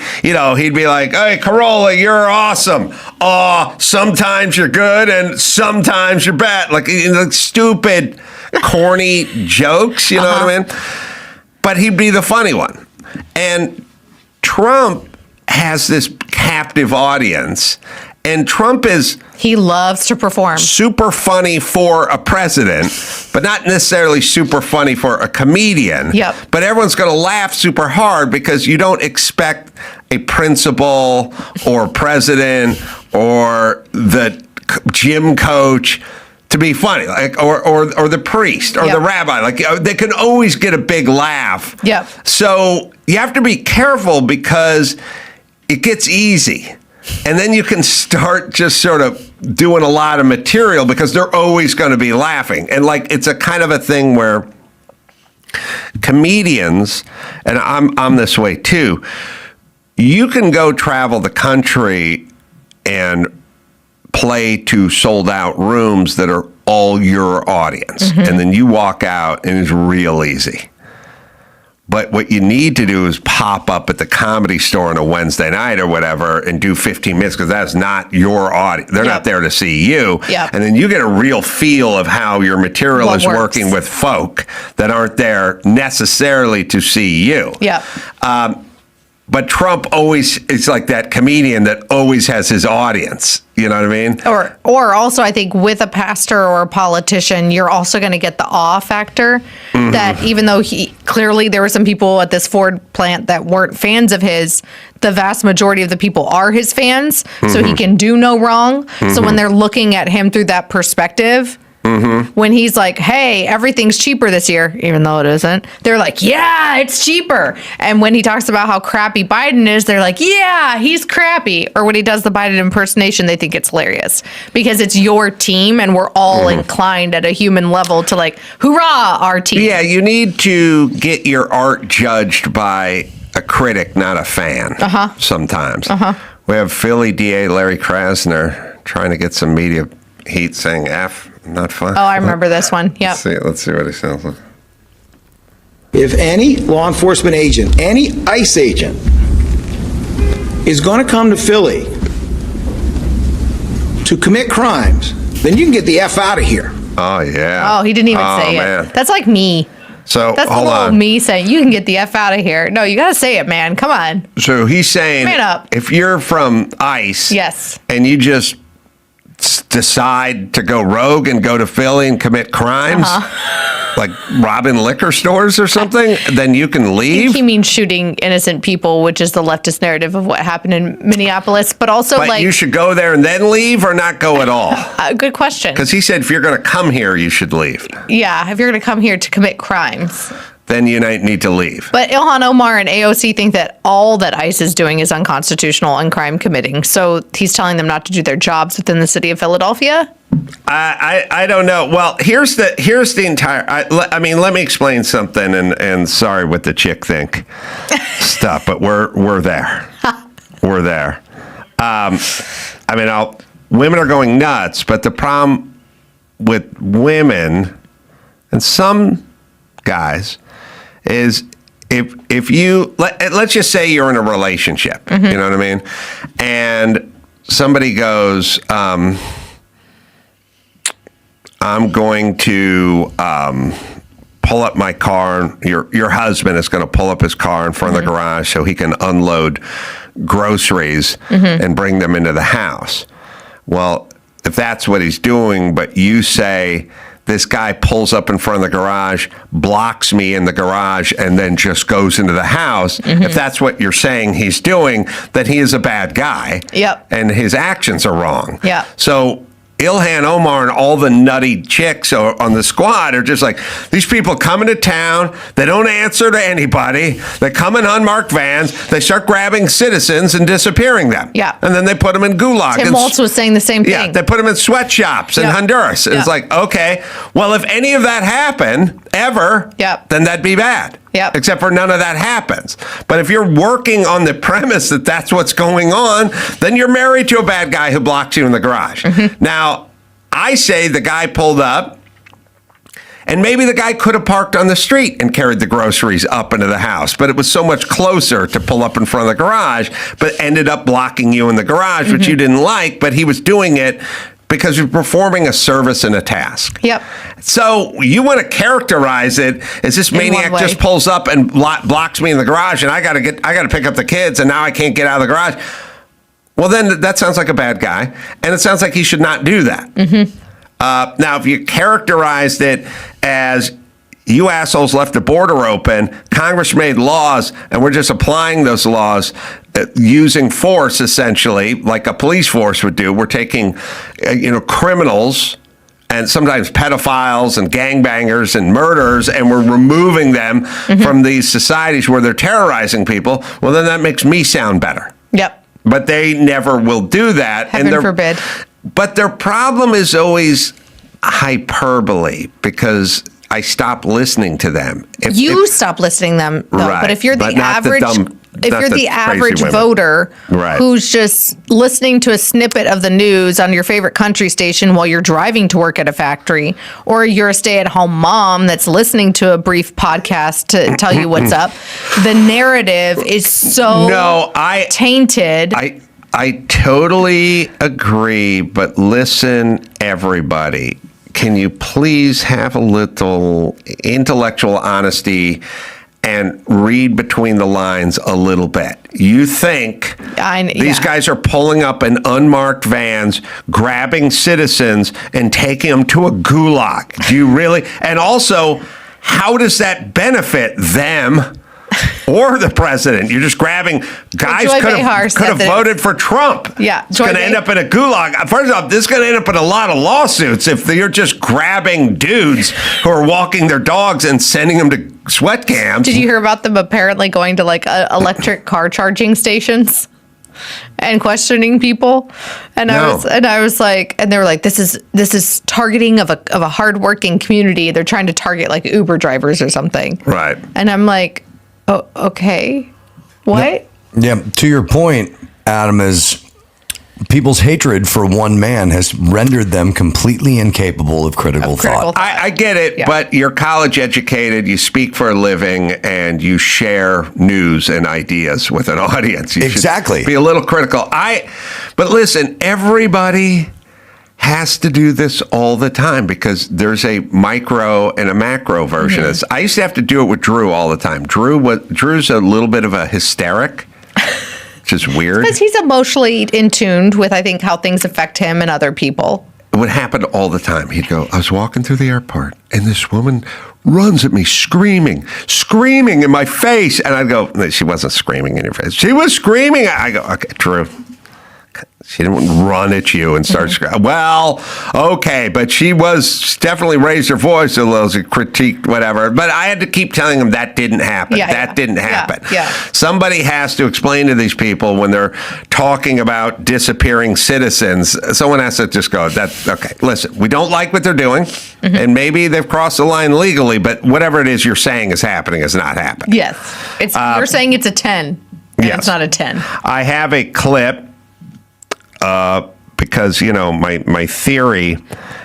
Speaker 1: be like, "Hey, Carolla, you're awesome. Sometimes you're good and sometimes you're bad." Like, stupid, corny jokes, you know what I mean? But he'd be the funny one. And Trump has this captive audience, and Trump
Speaker 5: he loves to perform.
Speaker 1: Super funny for a president, but not necessarily super funny for a comedian.
Speaker 5: Yep.
Speaker 1: But everyone's going to laugh super hard because you don't expect a principal or president or the gym coach to be funny, like or the priest or the rabbi. Like, they can always get a big laugh.
Speaker 5: Yep.
Speaker 1: So you have to be careful because it gets easy. And then you can start just sort of doing a lot of material because they're always going to be laughing. And like, it's a kind of a thing where comedians, and I'm this way too, you can go travel the country and play to sold out rooms that are all your audience. And then you walk out and it's real easy. But what you need to do is pop up at the Comedy Store on a Wednesday night or whatever and do 15 minutes because that's not your audience. They're not there to see you.
Speaker 5: Yep.
Speaker 1: And then you get a real feel of how your material is working with folk that aren't there necessarily to see you.
Speaker 5: Yep.
Speaker 1: But Trump always is like that comedian that always has his audience. You know what I mean?
Speaker 5: Or also, I think with a pastor or a politician, you're also going to get the awe factor that even though clearly there were some people at this Ford plant that weren't fans of his, the vast majority of the people are his fans. So he can do no wrong. So when they're looking at him through that perspective, when he's like, "Hey, everything's cheaper this year," even though it isn't, they're like, "Yeah, it's cheaper." And when he talks about how crappy Biden is, they're like, "Yeah, he's crappy." Or when he does the Biden impersonation, they think it's hilarious because it's your team and we're all inclined at a human level to like, "Hoorah, our team."
Speaker 1: Yeah, you need to get your art judged by a critic, not a fan. Sometimes. We have Philly DA Larry Krasner trying to get some media heat saying F. Not fun.
Speaker 5: Oh, I remember this one. Yep.
Speaker 1: Let's see what he sounds like.
Speaker 14: If any law enforcement agent, any ICE agent, is going to come to Philly to commit crimes, then you can get the F out of here.
Speaker 1: Oh, yeah.
Speaker 5: Oh, he didn't even say it. That's like me.
Speaker 1: So,
Speaker 5: that's
Speaker 1: hold
Speaker 5: the little
Speaker 1: on.
Speaker 5: me saying, "You can get the F out of here." No, you got to say it, man. Come on.
Speaker 1: So he's saying,
Speaker 5: Man up.
Speaker 1: if you're from ICE
Speaker 5: Yes.
Speaker 1: and you just decide to go rogue and go to Philly and commit crimes, like robbing liquor stores or something, then you can leave.
Speaker 5: He means shooting innocent people, which is the leftist narrative of what happened in Minneapolis. But also,
Speaker 1: But you should go there and then leave or not go at all?
Speaker 5: Good question.
Speaker 1: Because he said if you're going to come here, you should leave.
Speaker 5: Yeah, if you're going to come here to commit crimes.
Speaker 1: Then you need to leave.
Speaker 5: But Ilhan Omar and AOC think that all that ICE is doing is unconstitutional and crime committing. So he's telling them not to do their jobs within the city of Philadelphia?
Speaker 1: I don't know. Well, here's the entire. I mean, let me explain something. And sorry what the chick think stuff, but we're there. We're there. I mean, women are going nuts, but the problem with women and some guys is if you let's just say you're in a relationship, you know what I mean, and somebody goes, I'm going to pull up my car. Your husband is going to pull up his car in front of the garage so he can unload groceries and bring them into the house. Well, if that's what he's doing, but you say, this guy pulls up in front of the garage, blocks me in the garage, and then just goes into the house. If that's what you're saying he's doing, then he is a bad guy.
Speaker 5: Yep.
Speaker 1: And his actions are wrong.
Speaker 5: Yeah.
Speaker 1: So Ilhan Omar and all the nutty chicks on the squad are just like, these people come into town, they don't answer to anybody, they come in unmarked vans, they start grabbing citizens and disappearing them.
Speaker 5: Yeah.
Speaker 1: And then they put them in gulag.
Speaker 5: Tim Waltz was saying the same thing.
Speaker 1: Yeah, they put them in sweatshops in Honduras. It's like, okay, well, if any of that happened ever, then that'd be bad. Except for none of that happens. But if you're working on the premise that that's what's going on, then you're married to a bad guy who blocks you in the garage. Now, I say the guy pulled up And maybe the guy could have parked on the street and carried the groceries up into the house, but it was so much closer to pull up in front of the garage, but ended up blocking you in the garage, which you didn't like, but he was doing it because you're performing a service and a task.
Speaker 5: Yep.
Speaker 1: So you want to characterize it as this maniac just pulls up and blocks me in the garage, and I got to pick up the kids, and now I can't get out of the garage. Well, then that sounds like a bad guy, and it sounds like he should not do that. Now, if you characterized it as you assholes left the border open, Congress made laws, and we're just applying those laws using force, essentially, like a police force would do. We're taking, criminals and sometimes pedophiles and gangbangers and murderers, and we're removing them from these societies where they're terrorizing people. Well, then that makes me sound better.
Speaker 5: Yep.
Speaker 1: But they never will do that.
Speaker 5: Heaven forbid.
Speaker 1: But their problem is always hyperbole, because I stop listening to them.
Speaker 5: You stop listening to them, though.
Speaker 1: Right,
Speaker 5: but if you're the average, average
Speaker 1: women.
Speaker 5: voter
Speaker 1: Right.
Speaker 5: who's just listening to a snippet of the news on your favorite country station while you're driving to work at a factory, or you're a stay-at-home mom that's listening to a brief podcast to tell you what's up, the narrative is so tainted.
Speaker 1: I totally agree, but listen, everybody. Can you please have a little intellectual honesty and read between the lines a little bit? You think these guys are pulling up in unmarked vans, grabbing citizens, and taking them to a gulag? Do you really? And also, how does that benefit them or the president? You're just grabbing guys could have voted for Trump.
Speaker 5: Yeah.
Speaker 1: It's going to end up in a gulag. First off, this is going to end up in a lot of lawsuits if you're just grabbing dudes who are walking their dogs and sending them to sweat camps.
Speaker 5: Did you hear about them apparently going to electric car charging stations and questioning people? And I was like, and they were like, this is targeting of a hardworking community. They're trying to target like Uber drivers or something.
Speaker 1: Right.
Speaker 5: And I'm like, oh, okay. What?
Speaker 4: Yeah, to your point, Adam, is people's hatred for one man has rendered them completely incapable of critical thought.
Speaker 1: I get it, but you're college educated, you speak for a living, and you share news and ideas with an audience. You
Speaker 4: exactly.
Speaker 1: should be a little critical. But listen, everybody has to do this all the time because there's a micro and a macro version of this. I used to have to do it with Drew all the time. Drew's a little bit of a hysteric, which is weird.
Speaker 5: Because he's emotionally in tune with, I think, how things affect him and other people.
Speaker 1: It would happen all the time. He'd go, I was walking through the airport, and this woman runs at me screaming in my face. And I'd go, no, she wasn't screaming in your face. She was screaming. I go, okay, Drew. She didn't run at you and start screaming. Well, okay, but she definitely raised her voice a little, critiqued, whatever. But I had to keep telling them that didn't happen. That didn't happen.
Speaker 5: Yeah.
Speaker 1: Somebody has to explain to these people when they're talking about disappearing citizens. Someone has to just go, okay, listen, we don't like what they're doing, and maybe they've crossed the line legally, but whatever it is you're saying is happening is not happening.
Speaker 5: Yes. You're saying it's a 10, and it's not a 10.
Speaker 1: I have a clip. Because, my theory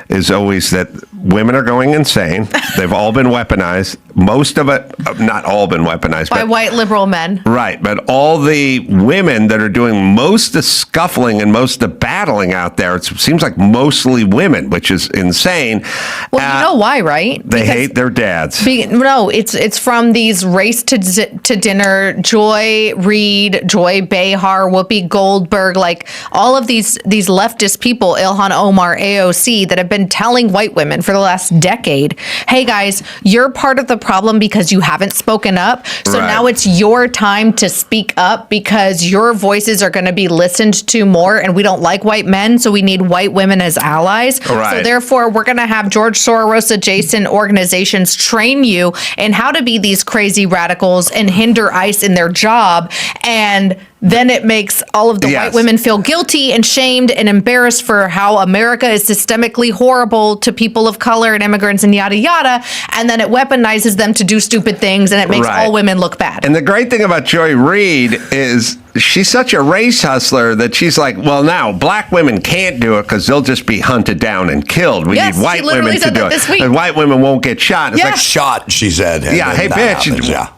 Speaker 1: is always that women are going insane. They've all been weaponized. Most of it, not all been weaponized.
Speaker 5: By white liberal men.
Speaker 1: Right. But all the women that are doing most of the scuffling and most of the battling out there, it seems like mostly women, which is insane.
Speaker 5: Well, you know why, right?
Speaker 1: They hate their dads.
Speaker 5: No, it's from these Race to Dinner, Joy Reid, Joy Behar, Whoopi Goldberg, like all of these leftist people, Ilhan Omar, AOC, that have been telling white women for the last decade, hey guys, you're part of the problem because you haven't spoken up. So now it's your time to speak up because your voices are going to be listened to more, and we don't like white men, so we need white women as allies.
Speaker 1: Right.
Speaker 5: So therefore, we're going to have George Soros adjacent organizations train you in how to be these crazy radicals and hinder ICE in their job. And then it makes all of the white women feel guilty and shamed and embarrassed for how America is systemically horrible to people of color and immigrants and yada, yada. And then it weaponizes them to do stupid things and it makes all women look bad.
Speaker 1: And the great thing about Joy Reid is she's such a race hustler that she's like, well, now black women can't do it because they'll just be hunted down and killed. We need white women to do it. And white women won't get shot. It's like,
Speaker 4: shot, she said.
Speaker 1: Yeah, hey, bitch.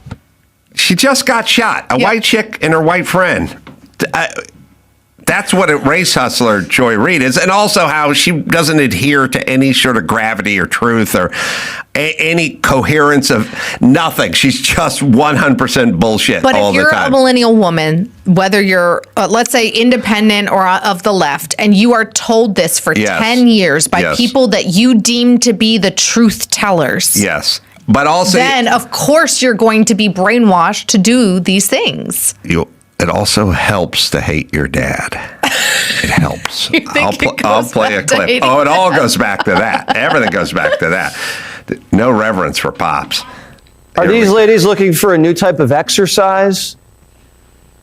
Speaker 1: She just got shot. A white chick and her white friend. That's what a race hustler Joy Reid is. And also how she doesn't adhere to any sort of gravity or truth or any coherence of nothing. She's just 100% bullshit all the time. But if
Speaker 5: you're a millennial woman, whether you're, let's say, independent or of the left, and you are told this for 10 years by people that you deem to be the truth tellers.
Speaker 1: Yes. But also,
Speaker 5: then of course you're going to be brainwashed to do these things.
Speaker 1: It also helps to hate your dad. It helps. I'll play a clip. Oh, it all goes back to that. Everything goes back to that. No reverence for pops.
Speaker 15: Are these ladies looking for a new type of exercise?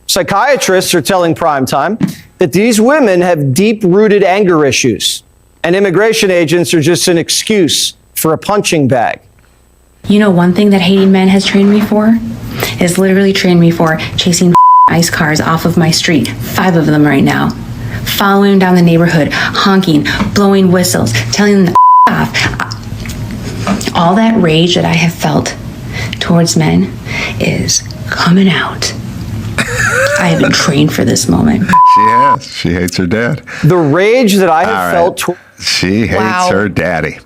Speaker 15: Psychiatrists are telling Primetime that these women have deep-rooted anger issues, and immigration agents are just an excuse for a punching bag.
Speaker 16: You know, one thing that hating men has trained me for is literally trained me for chasing ice cars off of my street, 5 of them right now, following down the neighborhood, honking, blowing whistles, telling them to off. All that rage that I have felt towards men is coming out. I have been trained for this moment.
Speaker 1: She has. She hates her dad.
Speaker 15: The rage that I have felt.
Speaker 1: She hates her daddy.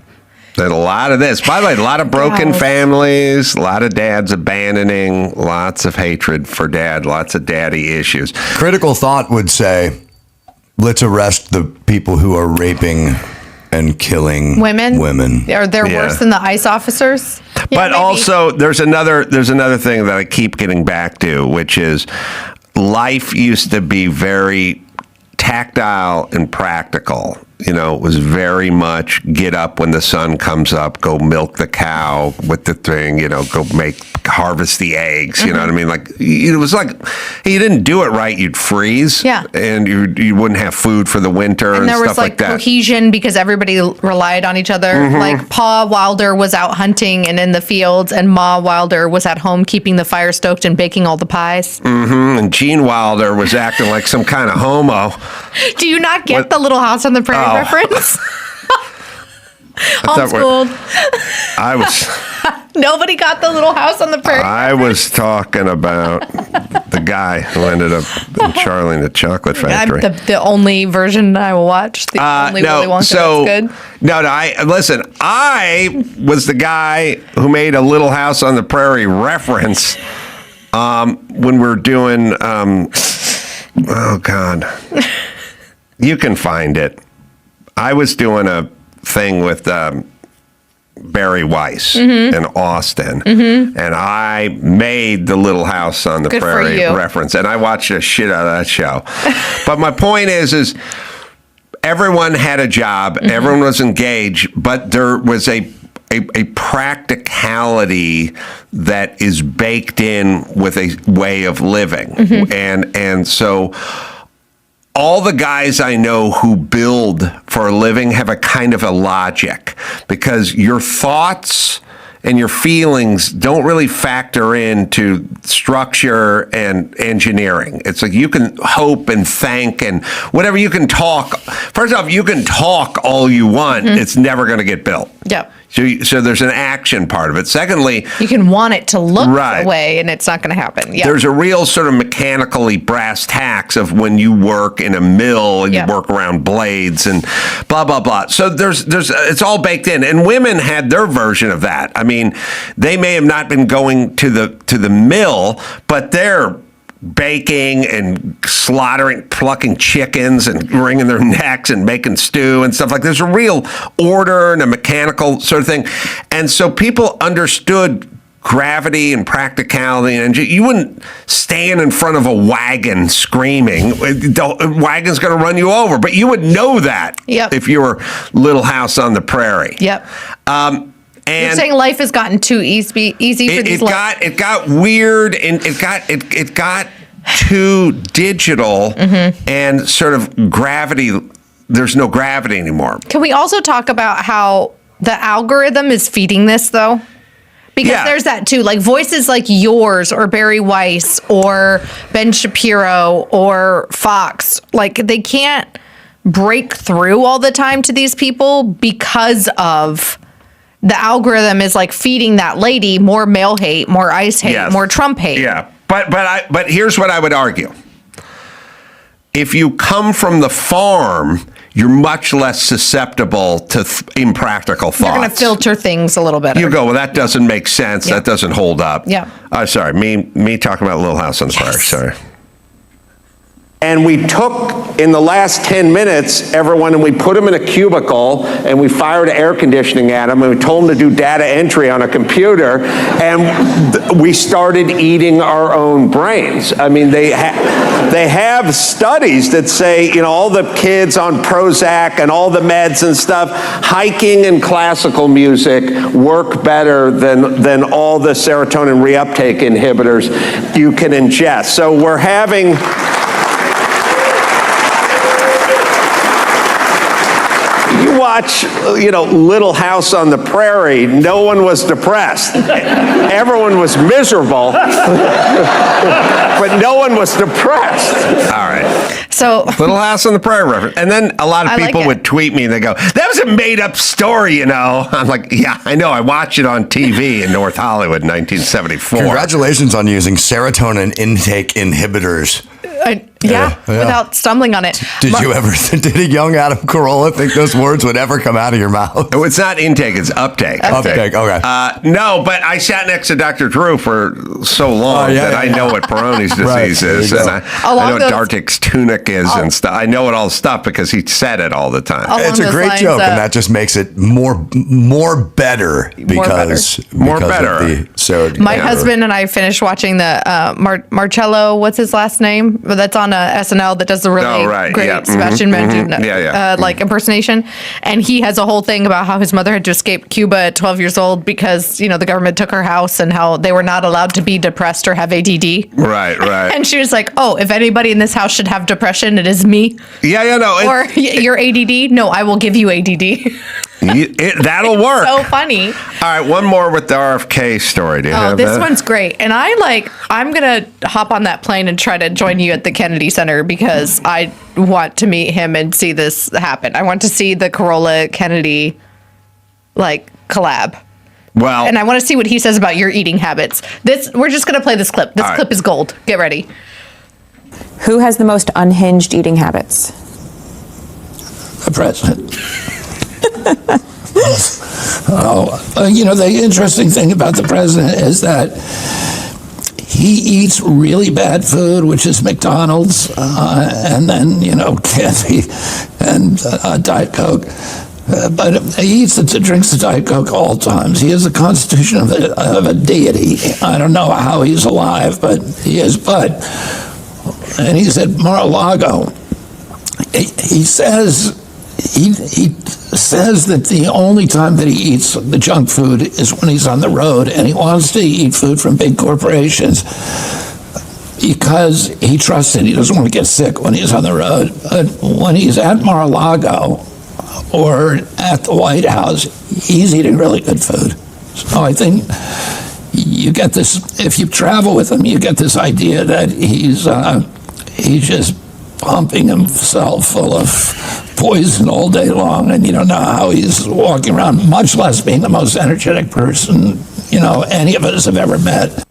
Speaker 1: There's a lot of this. By the way, a lot of broken families, a lot of dads abandoning, lots of hatred for dad, lots of daddy issues.
Speaker 4: Critical thought would say, let's arrest the people who are raping and killing women.
Speaker 5: Are they worse than the ICE officers?
Speaker 1: But also, there's another thing that I keep getting back to, which is life used to be very tactile and practical. You know, it was very much get up when the sun comes up, go milk the cow with the thing, you know, go harvest the eggs. You know what I mean? Like, it was like, you didn't do it right, you'd freeze.
Speaker 5: Yeah.
Speaker 1: And you wouldn't have food for the winter and
Speaker 5: there
Speaker 1: stuff
Speaker 5: was
Speaker 1: like that.
Speaker 5: Cohesion because everybody relied on each other.
Speaker 1: Mhm.
Speaker 5: Like Pa Wilder was out hunting and in the fields, and Ma Wilder was at home keeping the fire stoked and baking all the pies.
Speaker 1: And Gene Wilder was acting like some kind of homo.
Speaker 5: Do you not get the Little House on the Prairie reference? Homeschooled.
Speaker 1: I was.
Speaker 5: Nobody got the Little House on the Prairie.
Speaker 1: I was talking about the guy who ended up in Charlie and the Chocolate Factory.
Speaker 5: The only version I will watch. The only Willy Wonka that's good.
Speaker 1: No, I was the guy who made a Little House on the Prairie reference when we were doing. Oh God, you can find it. I was doing a thing with Barry Weiss in Austin, and I made the Little House on the Prairie reference, and I watched the shit out of that show. But my point is everyone had a job, everyone was engaged, but there was a practicality that is baked in with a way of living, and so. All the guys I know who build for a living have a kind of a logic because your thoughts and your feelings don't really factor into structure and engineering. It's like you can hope and think and whatever you can talk. First off, you can talk all you want. It's never going to get built.
Speaker 5: Yep.
Speaker 1: So there's an action part of it. Secondly,
Speaker 5: you can want it to look the way, and it's not going to happen. Yep.
Speaker 1: There's a real sort of mechanically brass tacks of when you work in a mill and you work around blades and blah blah blah. So there's it's all baked in, and women had their version of that. I mean, they may have not been going to the mill, but they're baking and slaughtering, plucking chickens and wringing their necks and making stew and stuff like that. There's a real order and a mechanical sort of thing. And so people understood gravity and practicality, and you wouldn't stand in front of a wagon screaming. The wagon's going to run you over, but you would know that if you were Little House on the Prairie.
Speaker 5: Yep.
Speaker 1: And
Speaker 5: you're saying life has gotten too easy for these.
Speaker 1: It got weird, and it got too digital and sort of gravity. There's no gravity anymore.
Speaker 5: Can we also talk about how the algorithm is feeding this, though? Because there's that too, like voices like yours or Barry Weiss or Ben Shapiro or Fox, like they can't break through all the time to these people because of the algorithm is like feeding that lady more male hate, more ICE hate, more Trump hate.
Speaker 1: Yeah, but here's what I would argue. If you come from the farm, you're much less susceptible to impractical thoughts.
Speaker 5: You're going to filter things a little better.
Speaker 1: You go, well, that doesn't make sense.
Speaker 5: Yeah.
Speaker 1: That doesn't hold up.
Speaker 5: Yeah.
Speaker 1: Sorry, me talking about Little House on Fire. Sorry.
Speaker 17: And we took, in the last 10 minutes, everyone, and we put them in a cubicle, and we fired air conditioning at them, and we told them to do data entry on a computer, and we started eating our own brains. I mean, they have studies that say, you know, all the kids on Prozac and all the meds and stuff, hiking and classical music work better than all the serotonin reuptake inhibitors you can ingest. So we're having... You watch, you know, Little House on the Prairie, no one was depressed. Everyone was miserable, but no one was depressed.
Speaker 1: All right.
Speaker 5: So
Speaker 1: Little House on the Prairie reference. And then a lot of people would tweet me and they go, that was a made up story, you know. I'm like, yeah, I know. I watched it on TV in North Hollywood in 1974.
Speaker 4: Congratulations on using serotonin intake inhibitors.
Speaker 5: Without stumbling on it.
Speaker 4: Did a young Adam Carolla think those words would ever come out of your mouth?
Speaker 1: Oh, it's not intake, it's uptake.
Speaker 4: Uptake, okay.
Speaker 1: No, but I sat next to Dr. Drew for so long that I know what Peyronie's disease is, and I know what Dartic's tunic is and stuff. I know it all stuff because he said it all the time.
Speaker 4: It's a great joke, and that just makes it more better because
Speaker 1: more better.
Speaker 4: Of the serotonin.
Speaker 5: My husband and I finished watching the Marcello, what's his last name? That's on SNL that does the really great Sebastian Manzuna like impersonation, and he has a whole thing about how his mother had to escape Cuba at 12 years old because, you know, the government took her house and how they were not allowed to be depressed or have ADD.
Speaker 1: Right.
Speaker 5: And she was like, oh, if anybody in this house should have depression, it is me. Or your ADD? No, I will give you ADD.
Speaker 1: That'll work.
Speaker 5: So funny.
Speaker 1: All right, one more with the RFK story. Do you have
Speaker 5: this
Speaker 1: that?
Speaker 5: one's great. And I'm going to hop on that plane and try to join you at the Kennedy Center because I want to meet him and see this happen. I want to see the Carolla Kennedy collab.
Speaker 1: Well,
Speaker 5: and I want to see what he says about your eating habits. We're just going to play this clip. This clip is gold. Get ready.
Speaker 18: Who has the most unhinged eating habits?
Speaker 19: The president. The interesting thing about the president is that he eats really bad food, which is McDonald's, and then, candy and Diet Coke. But he drinks the Diet Coke all times. He has the constitution of a deity. I don't know how he's alive, but he is. And he's at Mar-a-Lago. He says that the only time that he eats the junk food is when he's on the road, and he wants to eat food from big corporations because he trusts it. He doesn't want to get sick when he's on the road. But when he's at Mar-a-Lago or at the White House, he's eating really good food. So I think you get this, if you travel with him, you get this idea that he's just pumping himself full of poison all day long, and you don't know how he's walking around, much less being the most energetic person, any of us have ever met.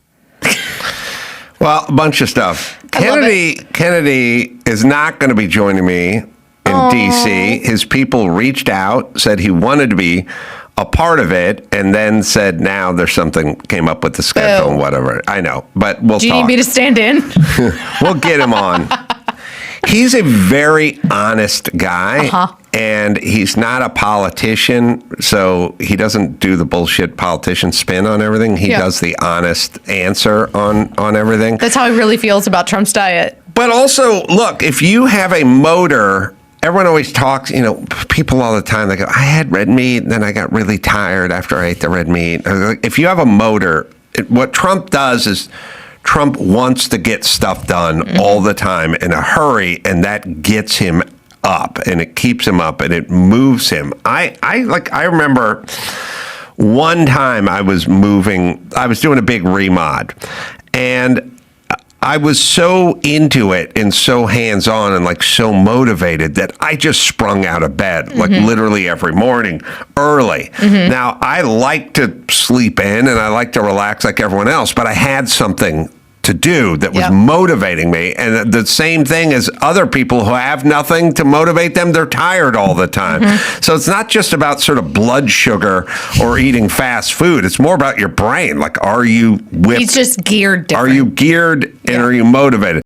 Speaker 1: Well, a bunch of stuff. Kennedy is not going to be joining me in D.C. His people reached out, said he wanted to be a part of it, and then said now there's something came up with the schedule and whatever. I know, but we'll talk.
Speaker 5: Do you need me to stand in?
Speaker 1: We'll get him on. He's a very honest guy, and he's not a politician, so he doesn't do the bullshit politician spin on everything. He does the honest answer on everything.
Speaker 5: That's how he really feels about Trump's diet.
Speaker 1: But also, look, if you have a motor, everyone always talks, people all the time, they go, I had red meat, and then I got really tired after I ate the red meat. If you have a motor, what Trump does is Trump wants to get stuff done all the time in a hurry, and that gets him up, and it keeps him up, and it moves him. I remember one time I was doing a big remod, and I was so into it and so hands-on and like so motivated that I just sprung out of bed like literally every morning early. Now, I like to sleep in and I like to relax like everyone else, but I had something to do that was motivating me. And the same thing as other people who have nothing to motivate them, they're tired all the time. So it's not just about sort of blood sugar or eating fast food. It's more about your brain. Like, are you whipped?
Speaker 5: He's just geared different.
Speaker 1: Are you geared and are you motivated?